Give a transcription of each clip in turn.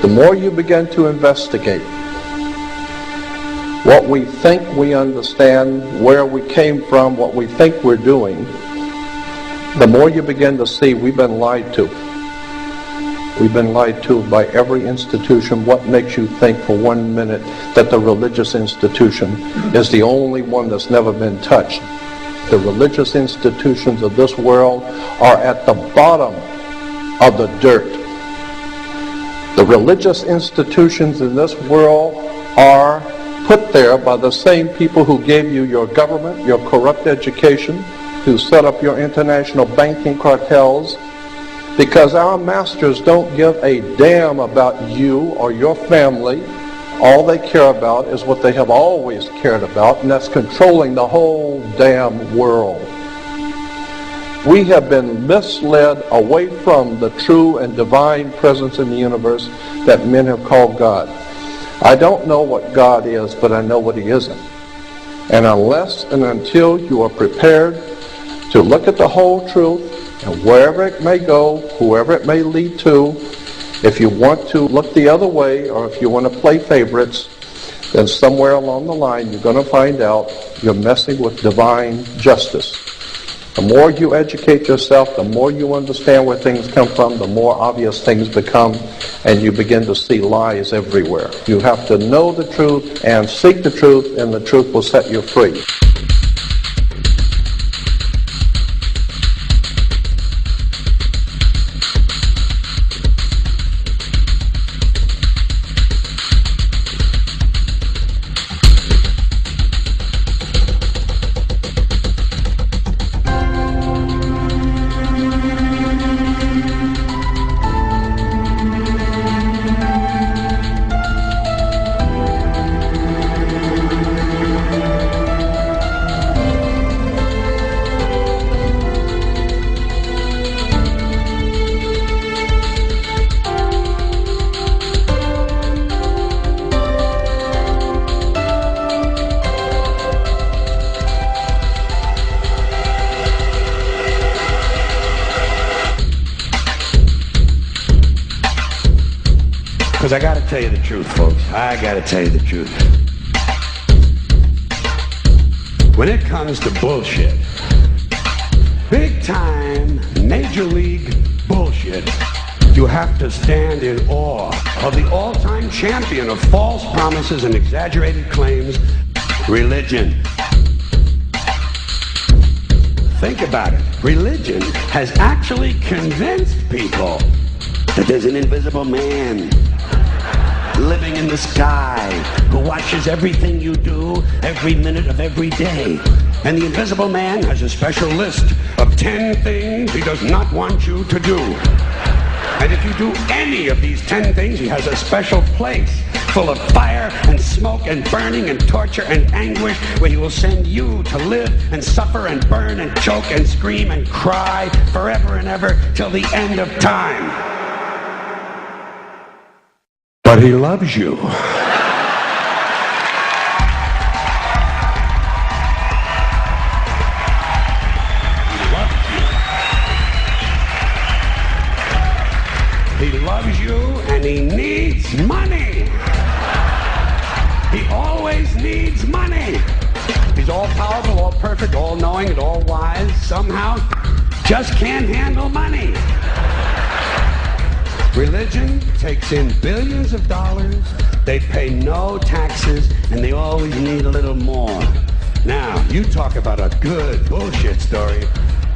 The more you begin to investigate what we think we understand, where we came from, what we think we're doing, the more you begin to see we've been lied to. We've been lied to by every institution. What makes you think for 1 minute that the religious institution is the only one that's never been touched? The religious institutions of this world are at the bottom of the dirt. The religious institutions in this world are put there by the same people who gave you your government, your corrupt education, who set up your international banking cartels, because our masters don't give a damn about you or your family. All they care about is what they have always cared about, and that's controlling the whole damn world. We have been misled away from the true and divine presence in the universe that men have called God. I don't know what God is, but I know what He isn't. And unless and until you are prepared to look at the whole truth, and wherever it may go, whoever it may lead to, if you want to look the other way, or if you want to play favorites, then somewhere along the line you're going to find out you're messing with divine justice. The more you educate yourself, the more you understand where things come from, the more obvious things become, and you begin to see lies everywhere. You have to know the truth and seek the truth, and the truth will set you free. Because I got to tell you the truth, folks. I got to tell you the truth. When it comes to bullshit, big time, major league bullshit, you have to stand in awe of the all-time champion of false promises and exaggerated claims, religion. Think about it. Religion has actually convinced people that there's an invisible man living in the sky who watches everything you do every minute of every day. And the invisible man has a special list of 10 things he does not want you to do. And if you do any of these 10 things, he has a special place full of fire and smoke and burning and torture and anguish where he will send you to live and suffer and burn and choke and scream and cry forever and ever till the end of time. But he loves you. He loves you and he needs money. He always needs money. He's all powerful, all perfect, all knowing, and all wise. Somehow just can't handle money. Religion takes in billions of dollars, they pay no taxes, and they always need a little more. Now, you talk about a good bullshit story.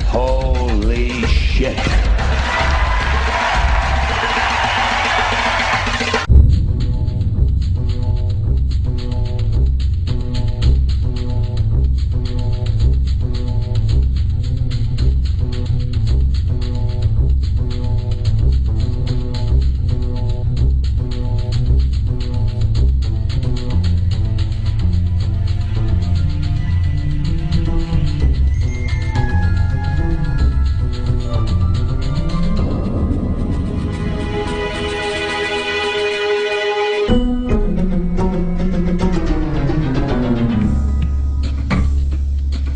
Holy shit.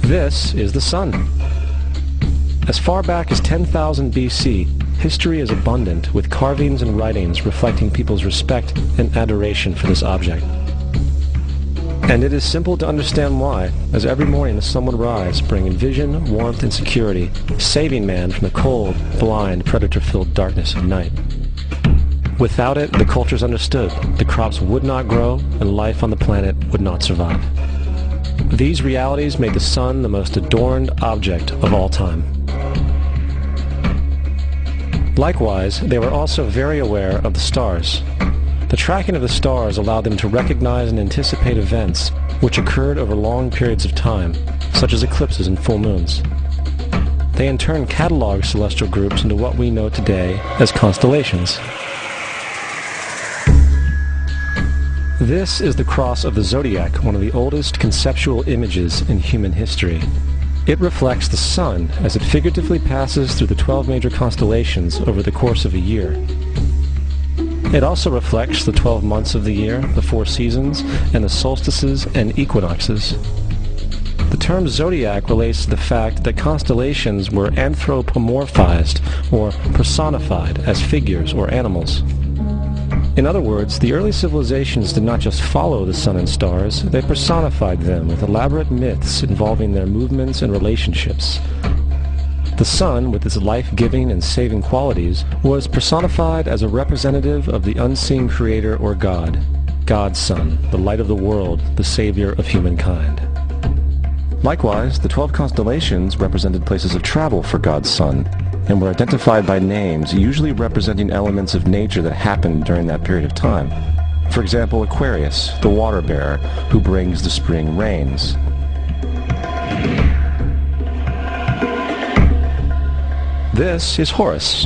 This is the sun. As far back as 10,000 BC, history is abundant with carvings and writings reflecting people's respect and adoration for this object. And it is simple to understand why, as every morning the sun would rise, bringing vision, warmth, and security, saving man from the cold, blind, predator-filled darkness of night. Without it, the cultures understood, the crops would not grow, and life on the planet would not survive. These realities made the sun the most adorned object of all time. Likewise, they were also very aware of the stars. The tracking of the stars allowed them to recognize and anticipate events which occurred over long periods of time, such as eclipses and full moons. They in turn cataloged celestial groups into what we know today as constellations. This is the cross of the zodiac, one of the oldest conceptual images in human history. It reflects the sun as it figuratively passes through the 12 major constellations over the course of a year. It also reflects the 12 months of the year, the 4 seasons, and the solstices and equinoxes. The term zodiac relates to the fact that constellations were anthropomorphized or personified as figures or animals. In other words, the early civilizations did not just follow the sun and stars, they personified them with elaborate myths involving their movements and relationships. The sun, with its life-giving and saving qualities, was personified as a representative of the unseen creator or God, God's Son, the light of the world, the savior of humankind. Likewise, the 12 constellations represented places of travel for God's Son, and were identified by names, usually representing elements of nature that happened during that period of time. For example, Aquarius, the water bearer, who brings the spring rains. This is Horus.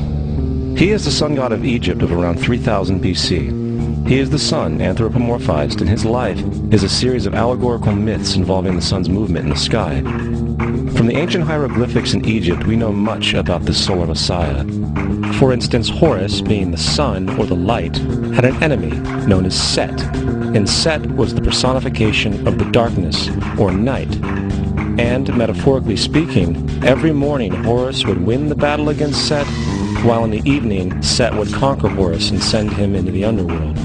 He is the sun god of Egypt of around 3000 BC. He is the sun anthropomorphized, and his life is a series of allegorical myths involving the sun's movement in the sky. From the ancient hieroglyphics in Egypt, we know much about this solar messiah. For instance, Horus, being the sun or the light, had an enemy known as Set, and Set was the personification of the darkness or night. And, metaphorically speaking, every morning Horus would win the battle against Set, while in the evening Set would conquer Horus and send him into the underworld.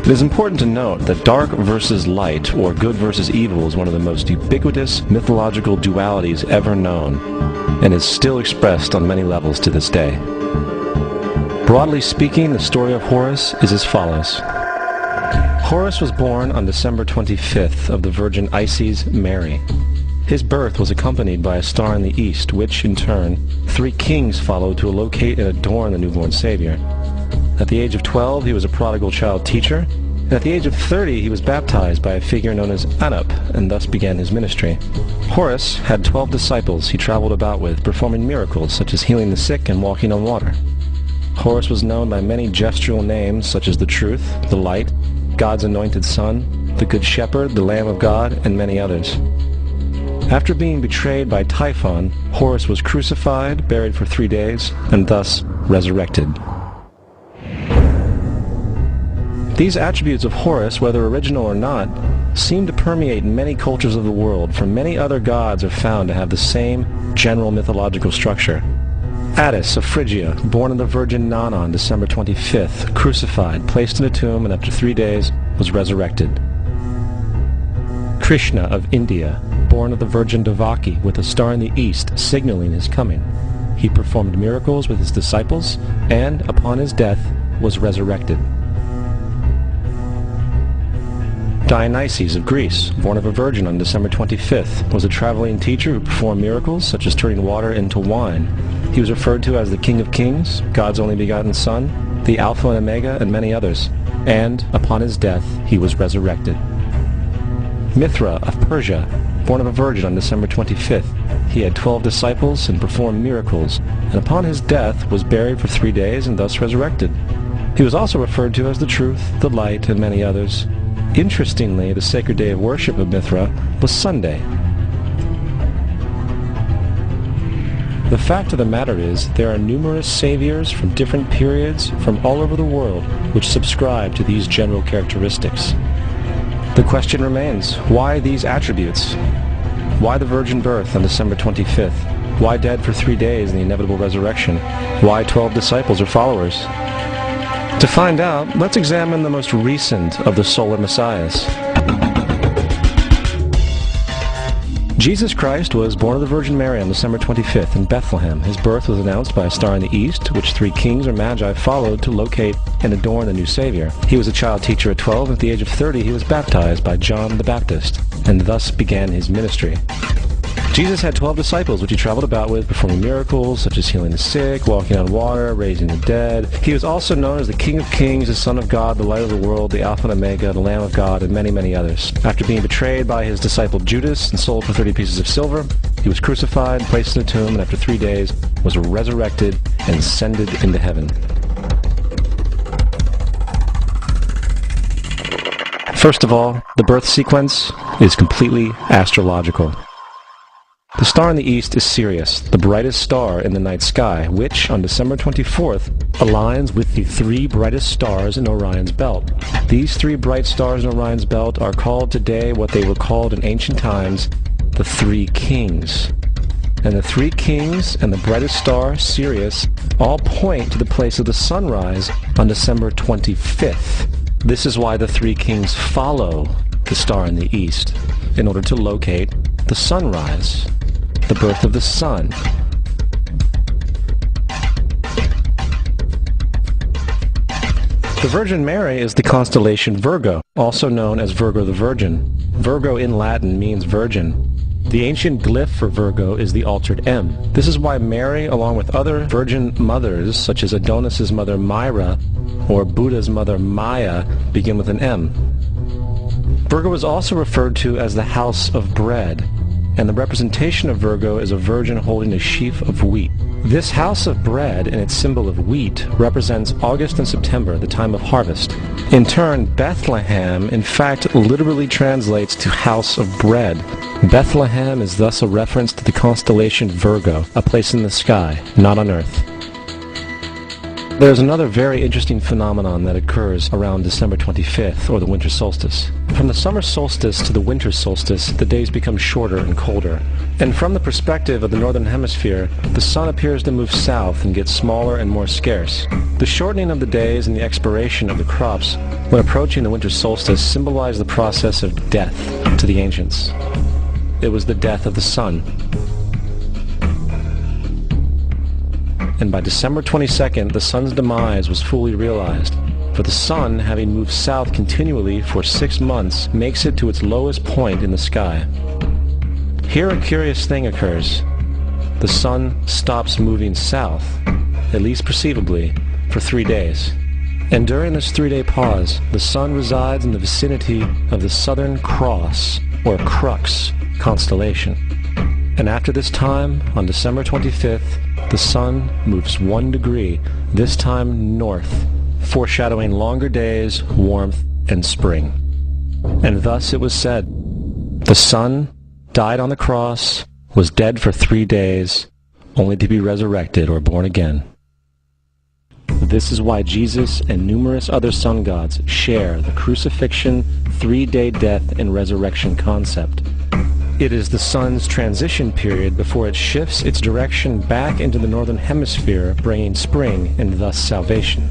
It is important to note that dark versus light, or good versus evil, is one of the most ubiquitous mythological dualities ever known, and is still expressed on many levels to this day. Broadly speaking, the story of Horus is as follows. Horus was born on December 25th of the Virgin Isis Mary. His birth was accompanied by a star in the east, which, in turn, 3 kings followed to locate and adorn the newborn Savior. At the age of 12, he was a prodigal child teacher, and at the age of 30, he was baptized by a figure known as Anup, and thus began his ministry. Horus had 12 disciples he traveled about with, performing miracles such as healing the sick and walking on water. Horus was known by many gestural names such as the Truth, the Light, God's Anointed Son, the Good Shepherd, the Lamb of God, and many others. After being betrayed by Typhon, Horus was crucified, buried for 3 days, and thus resurrected. These attributes of Horus, whether original or not, seem to permeate many cultures of the world, for many other gods are found to have the same general mythological structure. Attis of Phrygia, born of the Virgin Nana on December 25th, crucified, placed in a tomb, and after 3 days was resurrected. Krishna of India, born of the Virgin Devaki, with a star in the east signaling his coming. He performed miracles with his disciples, and, upon his death, was resurrected. Dionysus of Greece, born of a virgin on December 25th, was a traveling teacher who performed miracles such as turning water into wine. He was referred to as the King of Kings, God's only begotten Son, the Alpha and Omega, and many others. And, upon his death, he was resurrected. Mithra of Persia, born of a virgin on December 25th, he had 12 disciples and performed miracles, and upon his death was buried for 3 days and thus resurrected. He was also referred to as the Truth, the Light, and many others. Interestingly, the sacred day of worship of Mithra was Sunday. The fact of the matter is, there are numerous saviors from different periods from all over the world which subscribe to these general characteristics. The question remains, why these attributes? Why the virgin birth on December 25th? Why dead for 3 days in the inevitable resurrection? Why 12 disciples or followers? To find out, let's examine the most recent of the solar messiahs. Jesus Christ was born of the Virgin Mary on December 25th in Bethlehem. His birth was announced by a star in the east, which 3 kings or magi followed to locate and adorn the new Savior. He was a child teacher at 12, and at the age of 30 he was baptized by John the Baptist, and thus began his ministry. Jesus had 12 disciples, which he traveled about with, performing miracles such as healing the sick, walking on water, raising the dead. He was also known as the King of Kings, the Son of God, the Light of the World, the Alpha and Omega, the Lamb of God, and many, many others. After being betrayed by his disciple Judas and sold for 30 pieces of silver, he was crucified, placed in a tomb, and after 3 days was resurrected and ascended into heaven. First of all, the birth sequence is completely astrological. The star in the east is Sirius, the brightest star in the night sky, which, on December 24th, aligns with the 3 brightest stars in Orion's belt. These 3 bright stars in Orion's belt are called today what they were called in ancient times, the 3 kings. And the 3 kings and the brightest star, Sirius, all point to the place of the sunrise on December 25th. This is why the 3 kings follow the star in the east, in order to locate the sunrise, the birth of the sun. The Virgin Mary is the constellation Virgo, also known as Virgo the Virgin. Virgo in Latin means virgin. The ancient glyph for Virgo is the altered M. This is why Mary, along with other virgin mothers, such as Adonis's mother Myra or Buddha's mother Maya, begin with an M. Virgo is also referred to as the house of bread, and the representation of Virgo is a virgin holding a sheaf of wheat. This house of bread and its symbol of wheat represents August and September, the time of harvest. In turn, Bethlehem, in fact, literally translates to house of bread. Bethlehem is thus a reference to the constellation Virgo, a place in the sky, not on earth. There's another very interesting phenomenon that occurs around December 25th, or the winter solstice. From the summer solstice to the winter solstice, the days become shorter and colder. And from the perspective of the northern hemisphere, the sun appears to move south and get smaller and more scarce. The shortening of the days and the expiration of the crops when approaching the winter solstice symbolize the process of death to the ancients. It was the death of the sun. And by December 22nd, the sun's demise was fully realized, for the sun, having moved south continually for 6 months, makes it to its lowest point in the sky. Here a curious thing occurs. The sun stops moving south, at least perceivably, for 3 days. And during this 3-day pause, the sun resides in the vicinity of the Southern Cross, or Crux, constellation. And after this time, on December 25th, the sun moves 1 degree, this time north, foreshadowing longer days, warmth, and spring. And thus it was said, the sun died on the cross, was dead for 3 days, only to be resurrected or born again. This is why Jesus and numerous other sun gods share the crucifixion, 3-day death, and resurrection concept. It is the sun's transition period before it shifts its direction back into the northern hemisphere, bringing spring and thus salvation.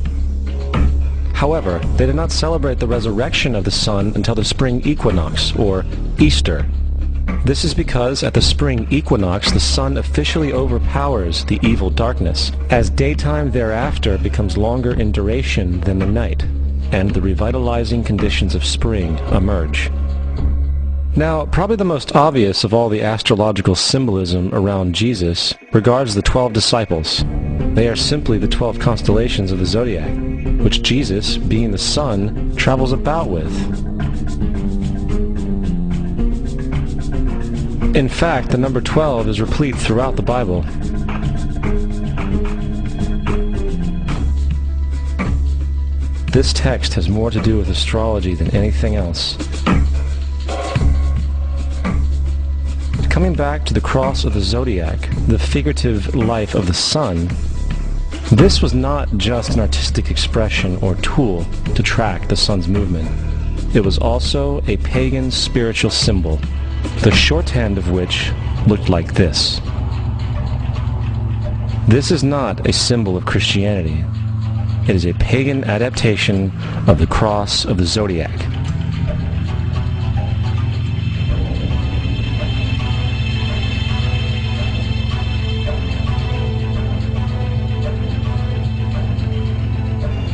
However, they did not celebrate the resurrection of the sun until the spring equinox, or Easter. This is because at the spring equinox the sun officially overpowers the evil darkness, as daytime thereafter becomes longer in duration than the night, and the revitalizing conditions of spring emerge. Now, probably the most obvious of all the astrological symbolism around Jesus regards the 12 disciples. They are simply the 12 constellations of the zodiac, which Jesus, being the sun, travels about with. In fact, the number 12 is replete throughout the Bible. This text has more to do with astrology than anything else. Coming back to the cross of the zodiac, the figurative life of the sun, this was not just an artistic expression or tool to track the sun's movement. It was also a pagan spiritual symbol, the shorthand of which looked like this. This is not a symbol of Christianity. It is a pagan adaptation of the cross of the zodiac.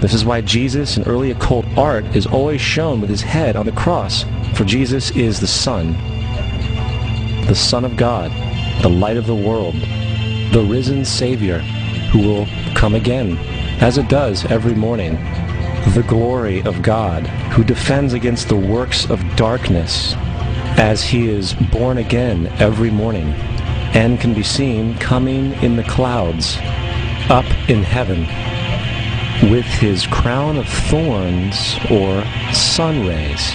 This is why Jesus in early occult art is always shown with his head on the cross, for Jesus is the Son of God, the light of the world, the risen Savior who will come again, as it does every morning, the glory of God who defends against the works of darkness as he is born again every morning and can be seen coming in the clouds up in heaven with his crown of thorns or sun rays.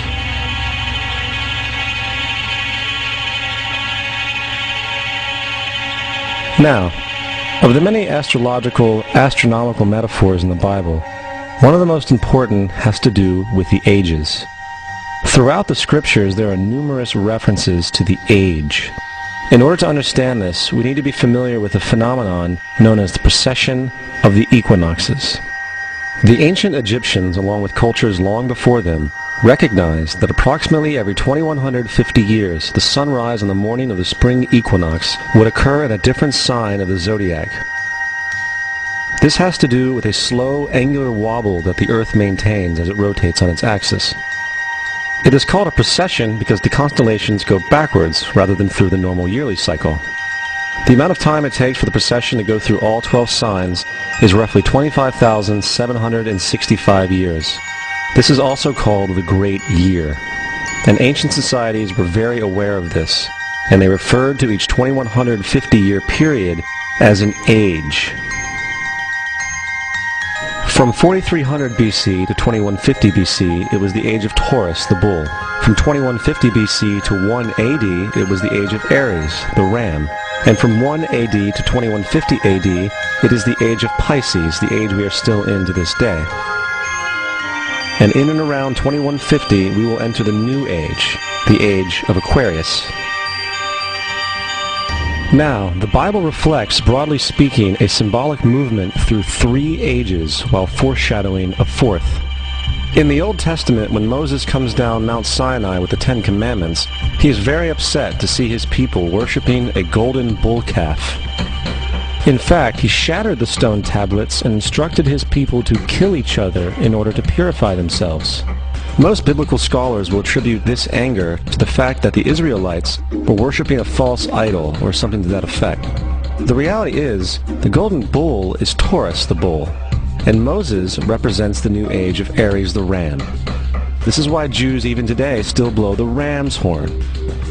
Now, of the many astronomical metaphors in the Bible, one of the most important has to do with the ages. Throughout the scriptures, there are numerous references to the age. In order to understand this, we need to be familiar with a phenomenon known as the precession of the equinoxes. The ancient Egyptians, along with cultures long before them, recognized that approximately every 2150 years, the sunrise on the morning of the spring equinox would occur in a different sign of the zodiac. This has to do with a slow, angular wobble that the Earth maintains as it rotates on its axis. It is called a precession because the constellations go backwards rather than through the normal yearly cycle. The amount of time it takes for the precession to go through all 12 signs is roughly 25,765 years. This is also called the Great Year, and ancient societies were very aware of this, and they referred to each 2150-year period as an age. From 4300 BC to 2150 BC, it was the age of Taurus, the bull. From 2150 BC to 1 AD, it was the age of Aries, the ram. And from 1 AD to 2150 AD, it is the age of Pisces, the age we are still in to this day. And in and around 2150, we will enter the new age, the age of Aquarius. Now, the Bible reflects, broadly speaking, a symbolic movement through 3 ages while foreshadowing a 4th. In the Old Testament, when Moses comes down Mount Sinai with the 10 Commandments, he is very upset to see his people worshiping a golden bull calf. In fact, he shattered the stone tablets and instructed his people to kill each other in order to purify themselves. Most biblical scholars will attribute this anger to the fact that the Israelites were worshiping a false idol or something to that effect. The reality is, the golden bull is Taurus the bull, and Moses represents the new age of Aries the ram. This is why Jews even today still blow the ram's horn.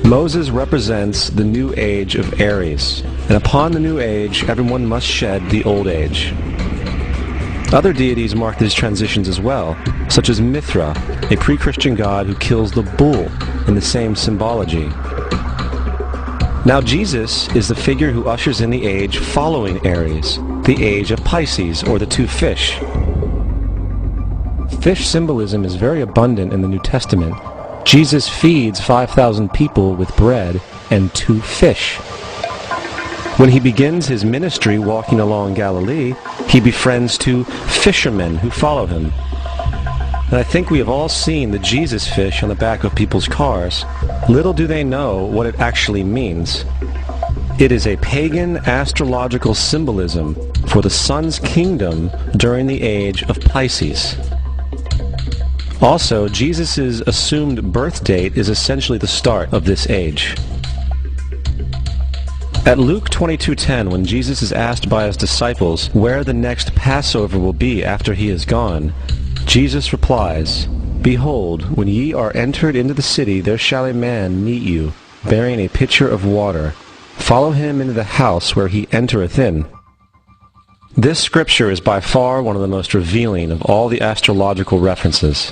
Moses represents the new age of Aries, and upon the new age, everyone must shed the old age. Other deities mark these transitions as well, such as Mithra, a pre-Christian god who kills the bull in the same symbology. Now Jesus is the figure who ushers in the age following Aries, the age of Pisces, or the 2 fish. Fish symbolism is very abundant in the New Testament. Jesus feeds 5,000 people with bread and 2 fish. When he begins his ministry walking along Galilee, he befriends 2 fishermen who follow him. And I think we have all seen the Jesus fish on the back of people's cars. Little do they know what it actually means. It is a pagan astrological symbolism for the sun's kingdom during the age of Pisces. Also, Jesus' assumed birth date is essentially the start of this age. At Luke 22:10, when Jesus is asked by his disciples where the next Passover will be after he is gone, Jesus replies, "Behold, when ye are entered into the city, there shall a man meet you, bearing a pitcher of water. Follow him into the house where he entereth in." This scripture is by far one of the most revealing of all the astrological references.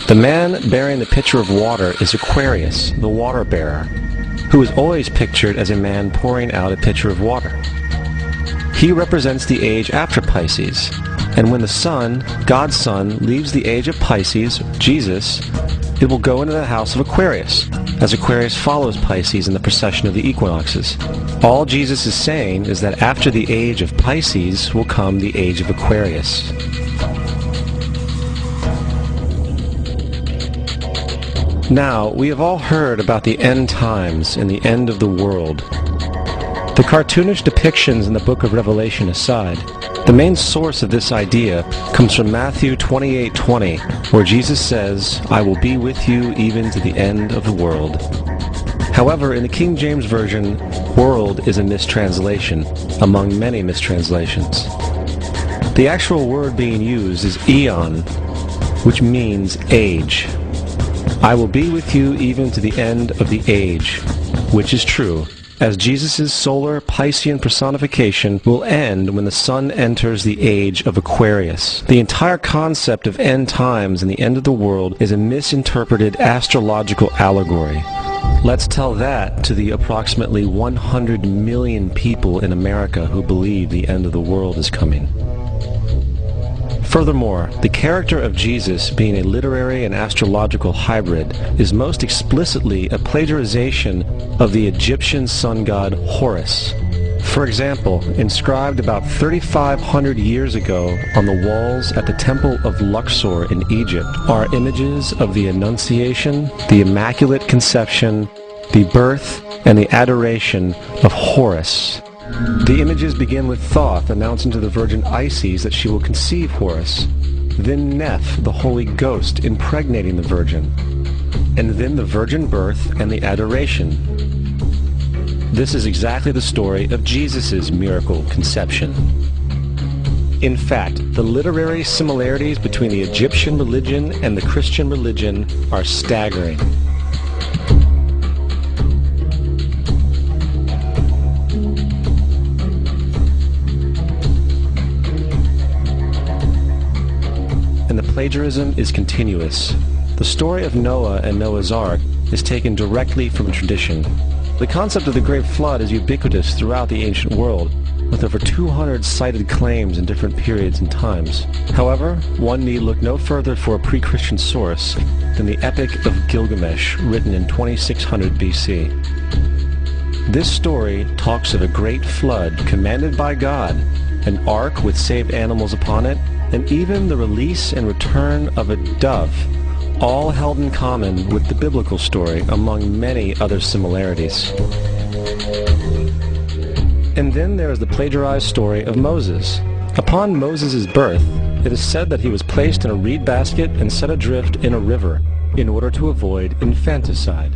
The man bearing the pitcher of water is Aquarius, the water bearer, who is always pictured as a man pouring out a pitcher of water. He represents the age after Pisces, and when the sun, God's Son, leaves the age of Pisces, Jesus, it will go into the house of Aquarius, as Aquarius follows Pisces in the precession of the equinoxes. All Jesus is saying is that after the age of Pisces will come the age of Aquarius. Now, we have all heard about the end times and the end of the world. The cartoonish depictions in the book of Revelation aside, the main source of this idea comes from Matthew 28:20, where Jesus says, "I will be with you even to the end of the world." However, in the King James Version, world is a mistranslation, among many mistranslations. The actual word being used is eon, which means age. I will be with you even to the end of the age, which is true, as Jesus' solar Piscean personification will end when the sun enters the age of Aquarius. The entire concept of end times and the end of the world is a misinterpreted astrological allegory. Let's tell that to the approximately 100 million people in America who believe the end of the world is coming. Furthermore, the character of Jesus being a literary and astrological hybrid is most explicitly a plagiarization of the Egyptian sun god Horus. For example, inscribed about 3,500 years ago on the walls at the Temple of Luxor in Egypt are images of the Annunciation, the Immaculate Conception, the birth, and the adoration of Horus. The images begin with Thoth announcing to the Virgin Isis that she will conceive Horus, then Neph, the Holy Ghost, impregnating the Virgin, and then the virgin birth and the adoration. This is exactly the story of Jesus' miracle conception. In fact, the literary similarities between the Egyptian religion and the Christian religion are staggering. And the plagiarism is continuous. The story of Noah and Noah's Ark is taken directly from tradition. The concept of the Great Flood is ubiquitous throughout the ancient world, with over 200 cited claims in different periods and times. However, one need look no further for a pre-Christian source than the Epic of Gilgamesh, written in 2600 BC. This story talks of a great flood commanded by God, an ark with saved animals upon it, and even the release and return of a dove, all held in common with the biblical story among many other similarities. And then there is the plagiarized story of Moses. Upon Moses' birth, it is said that he was placed in a reed basket and set adrift in a river in order to avoid infanticide.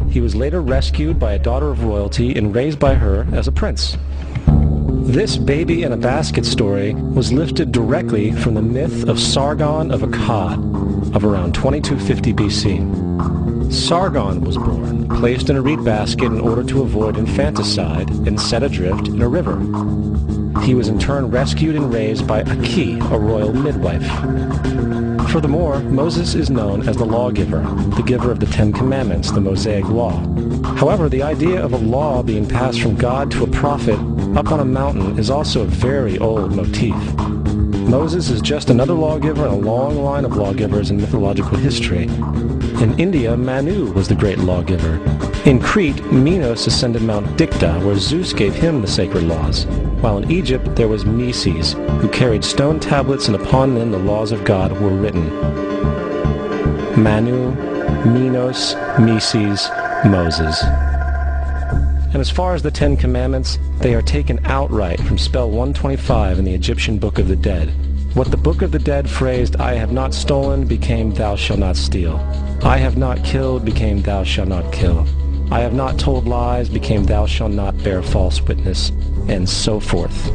He was later rescued by a daughter of royalty and raised by her as a prince. This baby in a basket story was lifted directly from the myth of Sargon of Akkad of around 2250 BC. Sargon was born, placed in a reed basket in order to avoid infanticide, and set adrift in a river. He was in turn rescued and raised by Aki, a royal midwife. Furthermore, Moses is known as the lawgiver, the giver of the Ten Commandments, the Mosaic Law. However, the idea of a law being passed from God to a prophet up on a mountain is also a very old motif. Moses is just another lawgiver in a long line of lawgivers in mythological history. In India, Manu was the great lawgiver. In Crete, Minos ascended Mount Dicta, where Zeus gave him the sacred laws, while in Egypt there was Meses, who carried stone tablets and upon them the laws of God were written. Manu, Minos, Meses, Moses. And as far as the Ten Commandments, they are taken outright from spell 125 in the Egyptian Book of the Dead. What the Book of the Dead phrased, "I have not stolen," became "Thou shalt not steal." "I have not killed," became "Thou shalt not kill." "I have not told lies," became "Thou shalt not bear false witness," and so forth.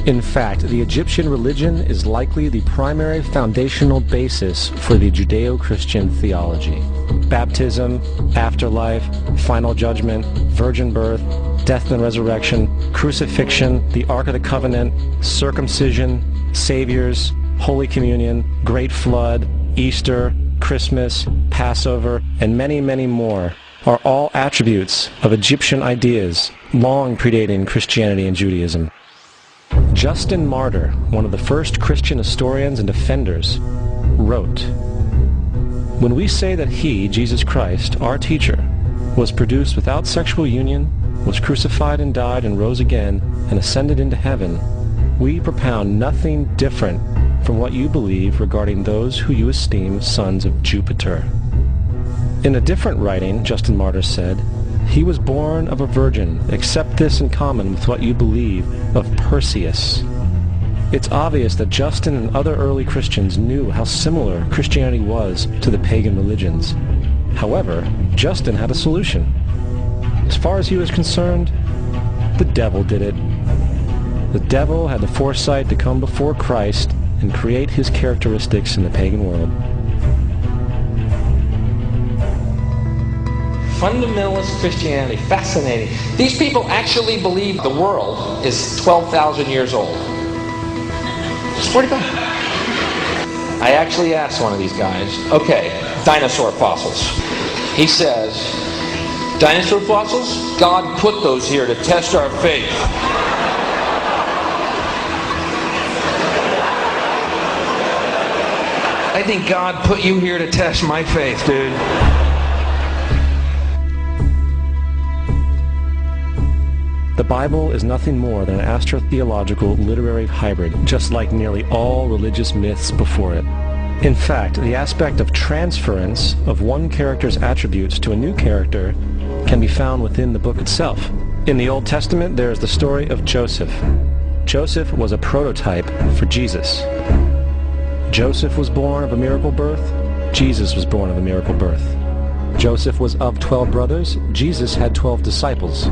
In fact, the Egyptian religion is likely the primary foundational basis for the Judeo-Christian theology. Baptism, afterlife, final judgment, virgin birth, death and resurrection, crucifixion, the Ark of the Covenant, circumcision, saviors, Holy Communion, Great Flood, Easter, Christmas, Passover, and many, many more are all attributes of Egyptian ideas long predating Christianity and Judaism. Justin Martyr, one of the first Christian historians and defenders, wrote, "When we say that he, Jesus Christ, our teacher, was produced without sexual union, was crucified and died and rose again, and ascended into heaven, we propound nothing different from what you believe regarding those who you esteem sons of Jupiter. In a different writing, Justin Martyr said, he was born of a virgin, except this in common with what you believe of Perseus. It's obvious that Justin and other early Christians knew how similar Christianity was to the pagan religions. However, Justin had a solution. As far as he was concerned, the devil did it. The devil had the foresight to come before Christ and create his characteristics in the pagan world. Fundamentalist Christianity, fascinating. These people actually believe the world is 12,000 years old. Swear to God. I actually asked one of these guys, okay, dinosaur fossils. He says, dinosaur fossils? God put those here to test our faith. I think God put you here to test my faith, dude. The Bible is nothing more than an astrotheological literary hybrid, just like nearly all religious myths before it. In fact, the aspect of transference of one character's attributes to a new character can be found within the book itself. In the Old Testament, there is the story of Joseph. Joseph was a prototype for Jesus. Joseph was born of a miracle birth. Jesus was born of a miracle birth. Joseph was of 12 brothers. Jesus had 12 disciples.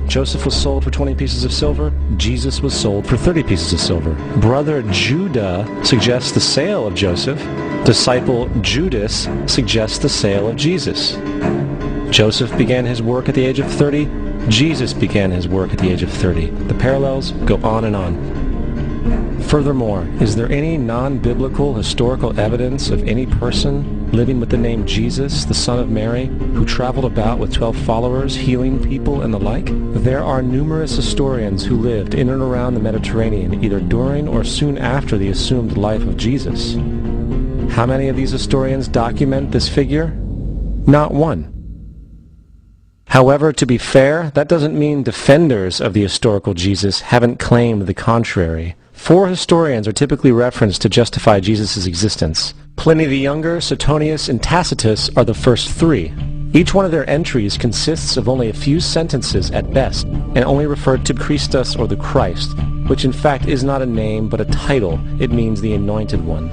Joseph was sold for 20 pieces of silver. Jesus was sold for 30 pieces of silver. Brother Judah suggests the sale of Joseph. Disciple Judas suggests the sale of Jesus. Joseph began his work at the age of 30. Jesus began his work at the age of 30. The parallels go on and on. Furthermore, is there any non-biblical historical evidence of any person living with the name Jesus, the son of Mary, who traveled about with 12 followers, healing people and the like? There are numerous historians who lived in and around the Mediterranean, either during or soon after the assumed life of Jesus. How many of these historians document this figure? Not one. However, to be fair, that doesn't mean defenders of the historical Jesus haven't claimed the contrary. 4 historians are typically referenced to justify Jesus' existence. Pliny the Younger, Suetonius, and Tacitus are the first 3. Each one of their entries consists of only a few sentences at best, and only refer to Christus or the Christ, which in fact is not a name but a title. It means the Anointed One.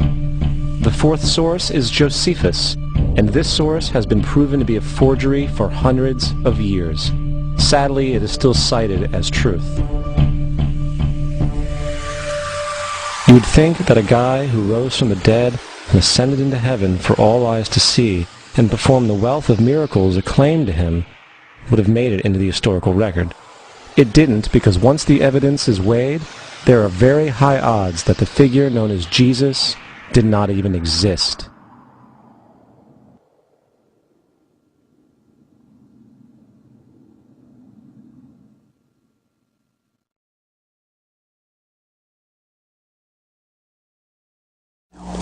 The 4th source is Josephus, and this source has been proven to be a forgery for hundreds of years. Sadly, it is still cited as truth. You would think that a guy who rose from the dead and ascended into heaven for all eyes to see and performed the wealth of miracles acclaimed to him would have made it into the historical record. It didn't, because once the evidence is weighed, there are very high odds that the figure known as Jesus did not even exist.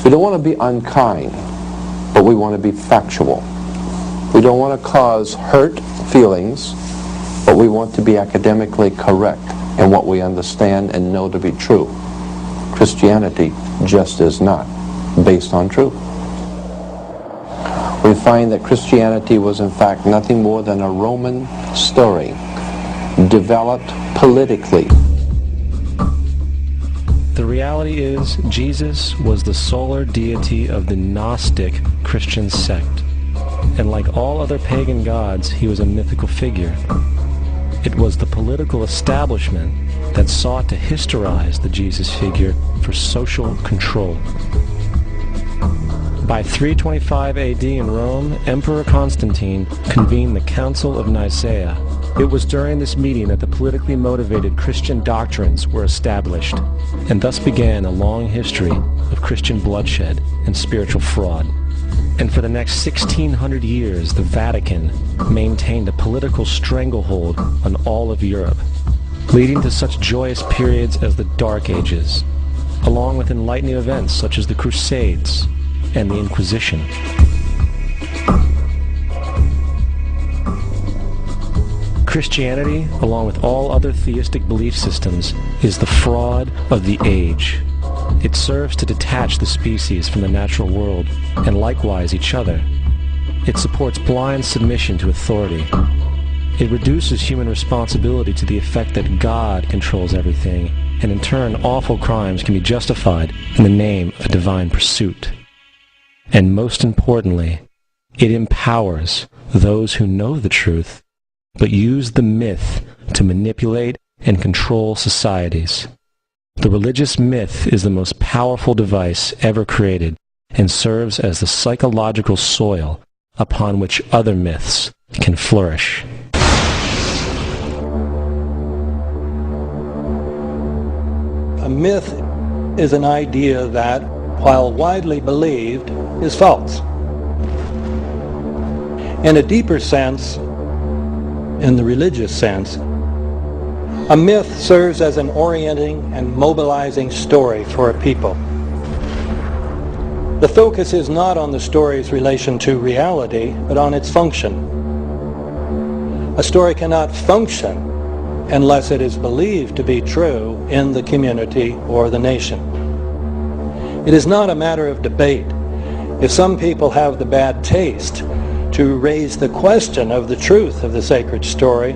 We don't want to be unkind, but we want to be factual. We don't want to cause hurt feelings, but we want to be academically correct in what we understand and know to be true. Christianity just is not based on truth. We find that Christianity was in fact nothing more than a Roman story developed politically. The reality is, Jesus was the solar deity of the Gnostic Christian sect, and like all other pagan gods, he was a mythical figure. It was the political establishment that sought to historize the Jesus figure for social control. By 325 AD in Rome, Emperor Constantine convened the Council of Nicaea. It was during this meeting that the politically motivated Christian doctrines were established, and thus began a long history of Christian bloodshed and spiritual fraud. And for the next 1600 years, the Vatican maintained a political stranglehold on all of Europe, leading to such joyous periods as the Dark Ages, along with enlightening events such as the Crusades and the Inquisition. Christianity, along with all other theistic belief systems, is the fraud of the age. It serves to detach the species from the natural world, and likewise each other. It supports blind submission to authority. It reduces human responsibility to the effect that God controls everything, and in turn awful crimes can be justified in the name of a divine pursuit. And most importantly, it empowers those who know the truth, but use the myth to manipulate and control societies. The religious myth is the most powerful device ever created and serves as the psychological soil upon which other myths can flourish. A myth is an idea that, while widely believed, is false. In a deeper sense, in the religious sense, a myth serves as an orienting and mobilizing story for a people. The focus is not on the story's relation to reality, but on its function. A story cannot function unless it is believed to be true in the community or the nation. It is not a matter of debate. If some people have the bad taste to raise the question of the truth of the sacred story,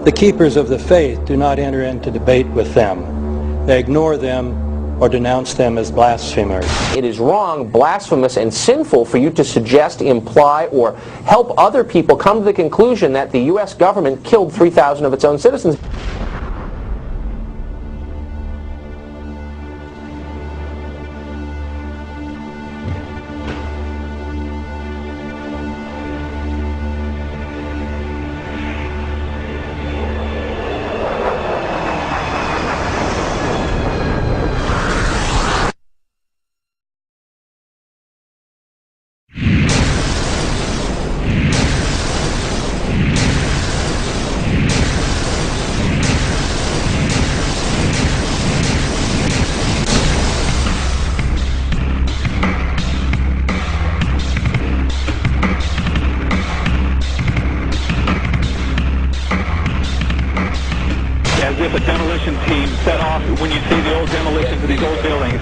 the keepers of the faith do not enter into debate with them. They ignore them or denounce them as blasphemers. It is wrong, blasphemous, and sinful for you to suggest, imply, or help other people come to the conclusion that the U.S. government killed 3,000 of its own citizens.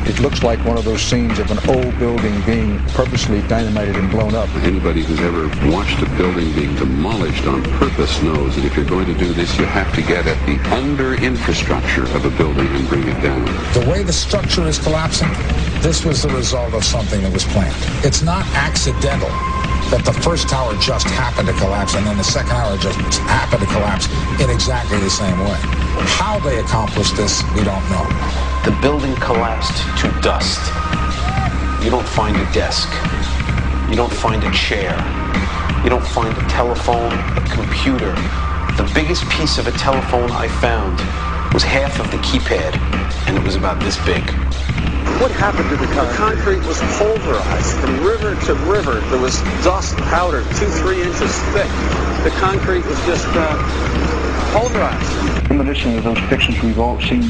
It looks like one of those scenes of an old building being purposely dynamited and blown up. Anybody who's ever watched a building being demolished on purpose knows that if you're going to do this, you have to get at the under-infrastructure of a building and bring it down. The way the structure is collapsing, this was the result of something that was planned. It's not accidental that the first tower just happened to collapse and then the second tower just happened to collapse in exactly the same way. How they accomplished this, we don't know. The building collapsed to dust. You don't find a desk. You don't find a chair. You don't find a telephone, a computer. The biggest piece of a telephone I found was half of the keypad, and it was about this big. What happened to the concrete? Was pulverized from river to river. There was dust powder 2-3 inches thick. The concrete was just pulverized. Reminiscent of those pictures we've all seen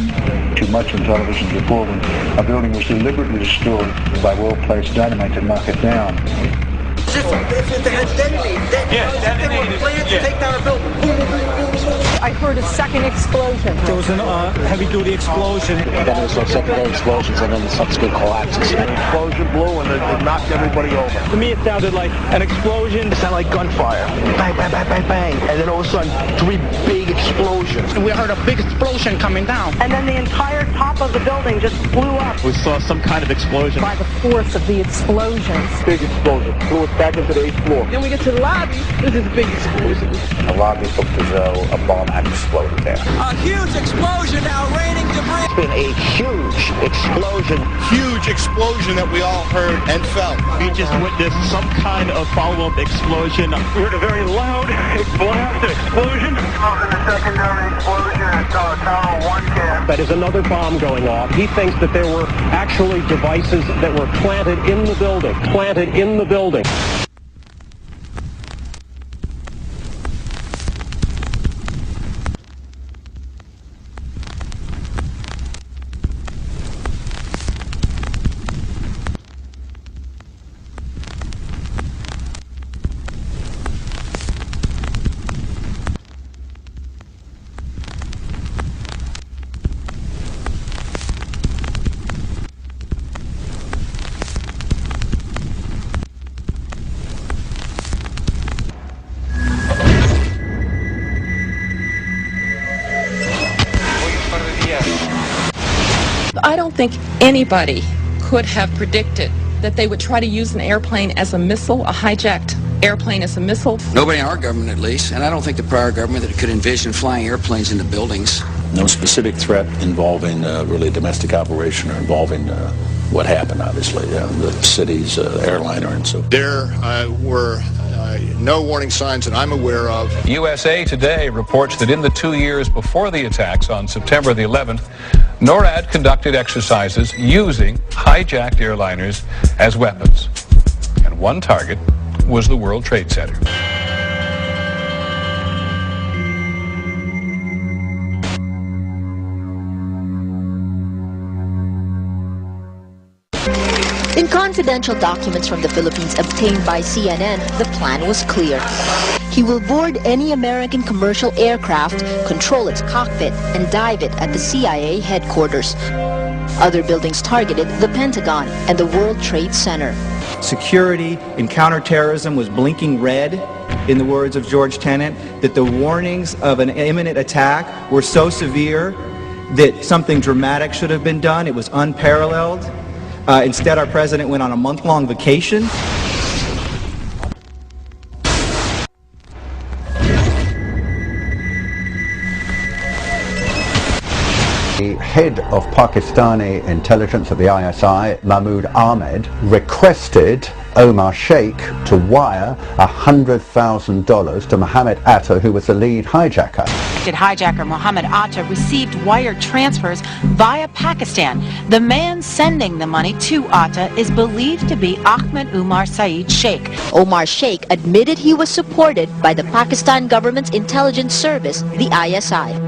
too much on television before, when a building was deliberately destroyed by well-placed dynamite to knock it down. If it had detonated, they were planned to take down a building. I heard a second explosion. There was a heavy-duty explosion. Then there was some secondary explosions and then the subsequent collapses. An explosion blew and it knocked everybody over. To me, it sounded like an explosion. It sounded like gunfire. Bang, bang, bang, bang, bang. And then all of a sudden, 3 big explosions. We heard a big explosion coming down. And then the entire top of the building just blew up. We saw some kind of explosion. By the force of the explosions. Big explosion. Blew us back into the 8th floor. Then we get to the lobby. This is a big explosion. The lobby looked as though a bomb had exploded there. A huge explosion now raining debris. It's been a huge explosion. Huge explosion that we all heard and felt. We just witnessed some kind of follow-up explosion. We heard a very loud blast explosion. The secondary explosion at Tower 1 camp. That is another bomb going off. He thinks that there were actually devices that were planted in the building. Planted in the building. I don't think anybody could have predicted that they would try to use an airplane as a missile, a hijacked airplane as a missile. Nobody in our government, at least, and I don't think the prior government that could envision flying airplanes into buildings. No specific threat involving really a domestic operation or involving what happened, obviously, the city's airliner and so forth. There were no warning signs that I'm aware of. USA Today reports that in the 2 years before the attacks on September the 11th, NORAD conducted exercises using hijacked airliners as weapons. And one target was the World Trade Center. In confidential documents from the Philippines obtained by CNN, the plan was clear. He will board any American commercial aircraft, control its cockpit, and dive it at the CIA headquarters. Other buildings targeted the Pentagon and the World Trade Center. Security in counterterrorism was blinking red, in the words of George Tenet, that the warnings of an imminent attack were so severe that something dramatic should have been done. It was unparalleled. Instead, our president went on a month-long vacation. The head of Pakistani intelligence of the ISI, Mahmoud Ahmed, requested Omar Sheikh to wire $100,000 to Mohammed Atta, who was the lead hijacker. Hijacker Mohammed Atta received wire transfers via Pakistan. The man sending the money to Atta is believed to be Ahmed Umar Saeed Sheikh. Omar Sheikh admitted he was supported by the Pakistan government's intelligence service, the ISI.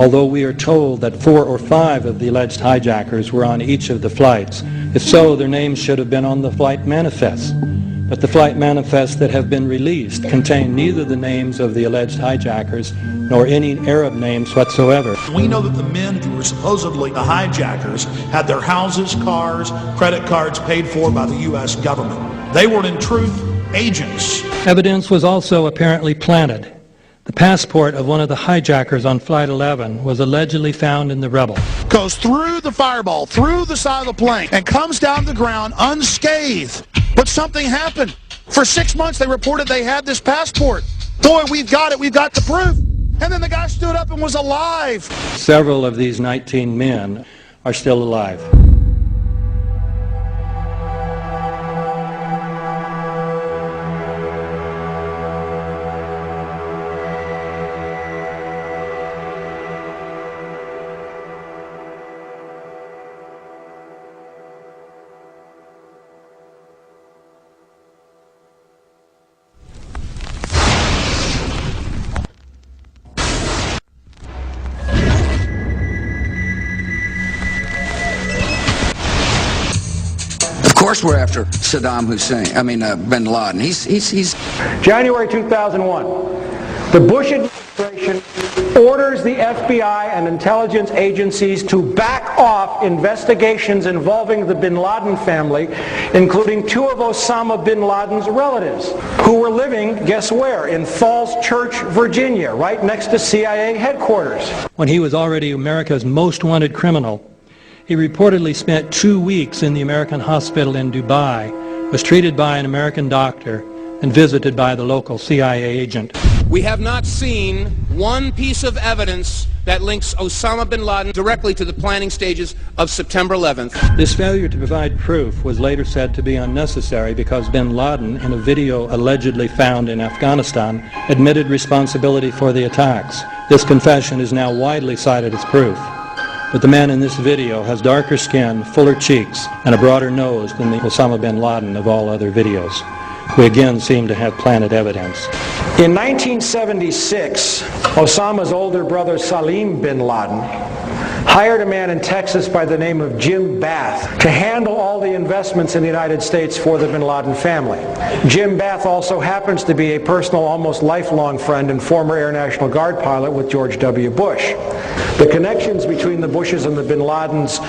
Although we are told that 4 or 5 of the alleged hijackers were on each of the flights. If so, their names should have been on the flight manifests. But the flight manifests that have been released contain neither the names of the alleged hijackers nor any Arab names whatsoever. We know that the men who were supposedly the hijackers had their houses, cars, credit cards paid for by the U.S. government. They were in truth agents. Evidence was also apparently planted. The passport of one of the hijackers on Flight 11 was allegedly found in the rubble. Goes through the fireball, through the side of the plane, and comes down to the ground unscathed. But something happened. For 6 months they reported they had this passport. Boy, we've got it, we've got the proof. And then the guy stood up and was alive. Several of these 19 men are still alive. Of course we're after Saddam Hussein, bin Laden. He's January 2001, the Bush administration orders the FBI and intelligence agencies to back off investigations involving the bin Laden family, including 2 of Osama bin Laden's relatives, who were living, guess where, in Falls Church, Virginia, right next to CIA headquarters. When he was already America's most wanted criminal, he reportedly spent 2 weeks in the American hospital in Dubai, was treated by an American doctor, and visited by the local CIA agent. We have not seen one piece of evidence that links Osama bin Laden directly to the planning stages of September 11th. This failure to provide proof was later said to be unnecessary because bin Laden, in a video allegedly found in Afghanistan, admitted responsibility for the attacks. This confession is now widely cited as proof. But the man in this video has darker skin, fuller cheeks, and a broader nose than the Osama bin Laden of all other videos. We again seem to have planted evidence. In 1976, Osama's older brother Salim bin Laden hired a man in Texas by the name of Jim Bath to handle all the investments in the United States for the bin Laden family. Jim Bath also happens to be a personal, almost lifelong friend and former Air National Guard pilot with George W. Bush. The connections between the Bushes and the bin Ladens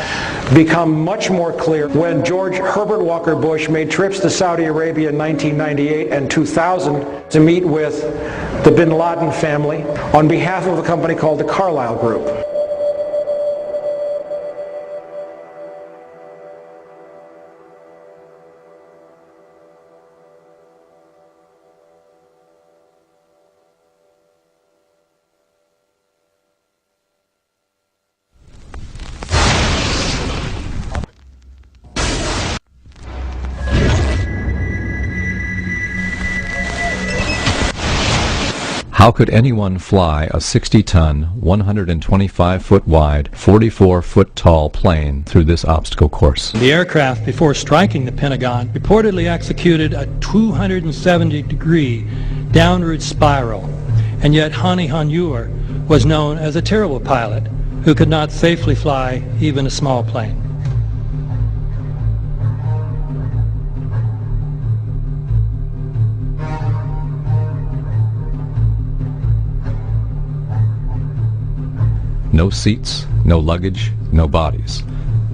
become much more clear when George Herbert Walker Bush made trips to Saudi Arabia in 1998 and 2000 to meet with the bin Laden family on behalf of a company called the Carlin Group. How could anyone fly a 60-ton, 125-foot wide, 44-foot tall plane through this obstacle course? The aircraft, before striking the Pentagon, reportedly executed a 270-degree downward spiral, and yet Hani Hanyour was known as a terrible pilot who could not safely fly even a small plane. No seats, no luggage, no bodies.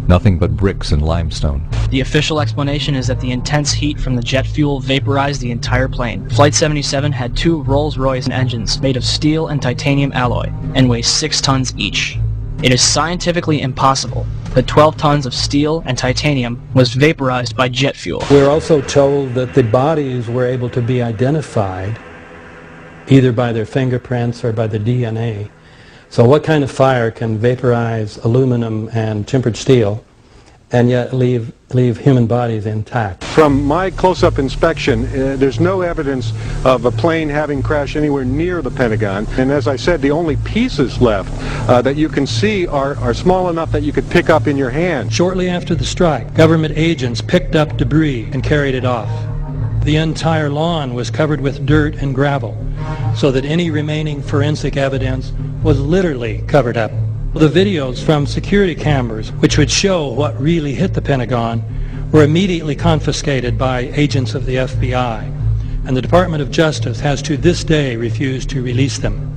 Nothing but bricks and limestone. The official explanation is that the intense heat from the jet fuel vaporized the entire plane. Flight 77 had 2 Rolls-Royce engines made of steel and titanium alloy and weigh 6 tons each. It is scientifically impossible that 12 tons of steel and titanium was vaporized by jet fuel. We're also told that the bodies were able to be identified either by their fingerprints or by the DNA. So what kind of fire can vaporize aluminum and tempered steel and yet leave human bodies intact? From my close-up inspection, there's no evidence of a plane having crashed anywhere near the Pentagon. And as I said, the only pieces left that you can see are small enough that you could pick up in your hand. Shortly after the strike, government agents picked up debris and carried it off. The entire lawn was covered with dirt and gravel, so that any remaining forensic evidence was literally covered up. The videos from security cameras, which would show what really hit the Pentagon, were immediately confiscated by agents of the FBI, and the Department of Justice has to this day refused to release them.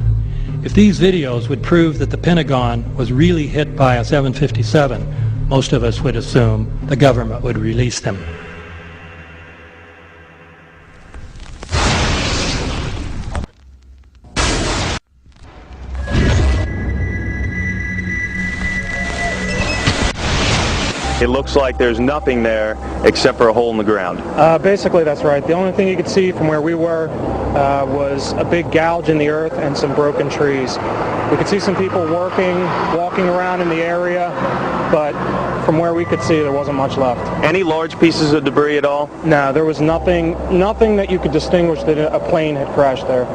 If these videos would prove that the Pentagon was really hit by a 757, most of us would assume the government would release them. It looks like there's nothing there except for a hole in the ground. Basically, that's right. The only thing you could see from where we were was a big gouge in the earth and some broken trees. We could see some people walking around in the area, but from where we could see, there wasn't much left. Any large pieces of debris at all? No, there was nothing that you could distinguish that a plane had crashed there.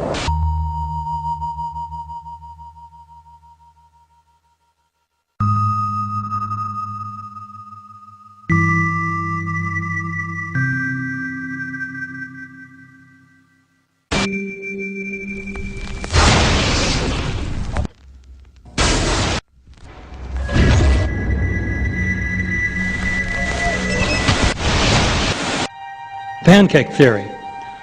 Pancake theory,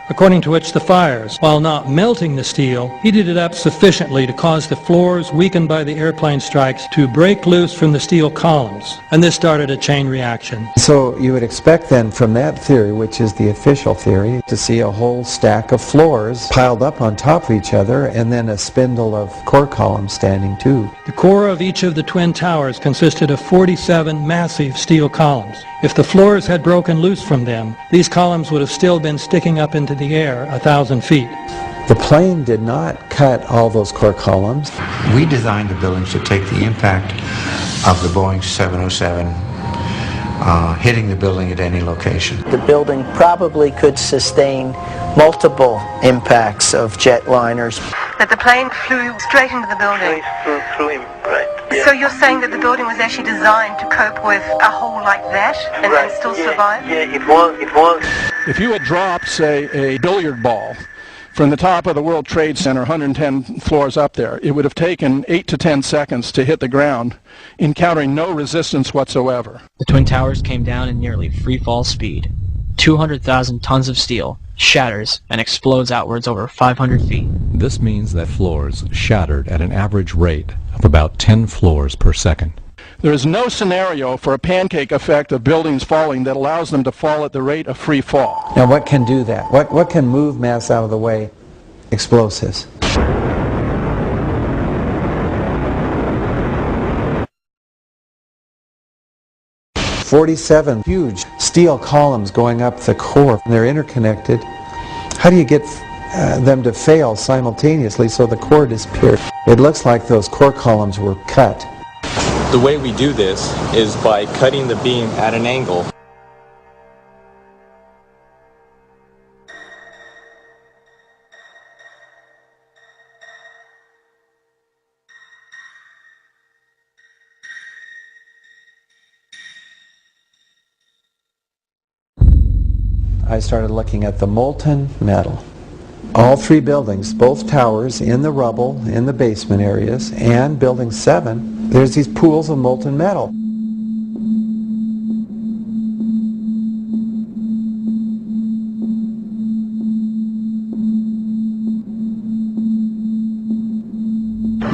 according to which the fires, while not melting the steel, heated it up sufficiently to cause the floors weakened by the airplane strikes to break loose from the steel columns, and this started a chain reaction. So you would expect then from that theory, which is the official theory, to see a whole stack of floors piled up on top of each other and then a spindle of core columns standing too. The core of each of the twin towers consisted of 47 massive steel columns. If the floors had broken loose from them, these columns would have still been sticking up into the air 1,000 feet. The plane did not cut all those core columns. We designed the buildings to take the impact of the Boeing 707 hitting the building at any location. The building probably could sustain multiple impacts of jetliners. That the plane flew straight into the building. Flew in, right. So you're saying that the building was actually designed to cope with a hole like that and still survive? Yeah, it was. If you had dropped, say, a billiard ball from the top of the World Trade Center, 110 floors up there. It would have taken 8 to 10 seconds to hit the ground, encountering no resistance whatsoever. The Twin Towers came down in nearly free-fall speed. 200,000 tons of steel shatters and explodes outwards over 500 feet. This means that floors shattered at an average rate of about 10 floors per second. There is no scenario for a pancake effect of buildings falling that allows them to fall at the rate of free fall. Now what can do that? What can move mass out of the way? Explosives. "47 huge steel columns going up the core. They're interconnected. How do you get them to fail simultaneously so the core disappears? It looks like those core columns were cut. The way we do this is by cutting the beam at an angle. I started looking at the molten metal. All three buildings, both towers in the rubble, in the basement areas, and Building 7, there's these pools of molten metal.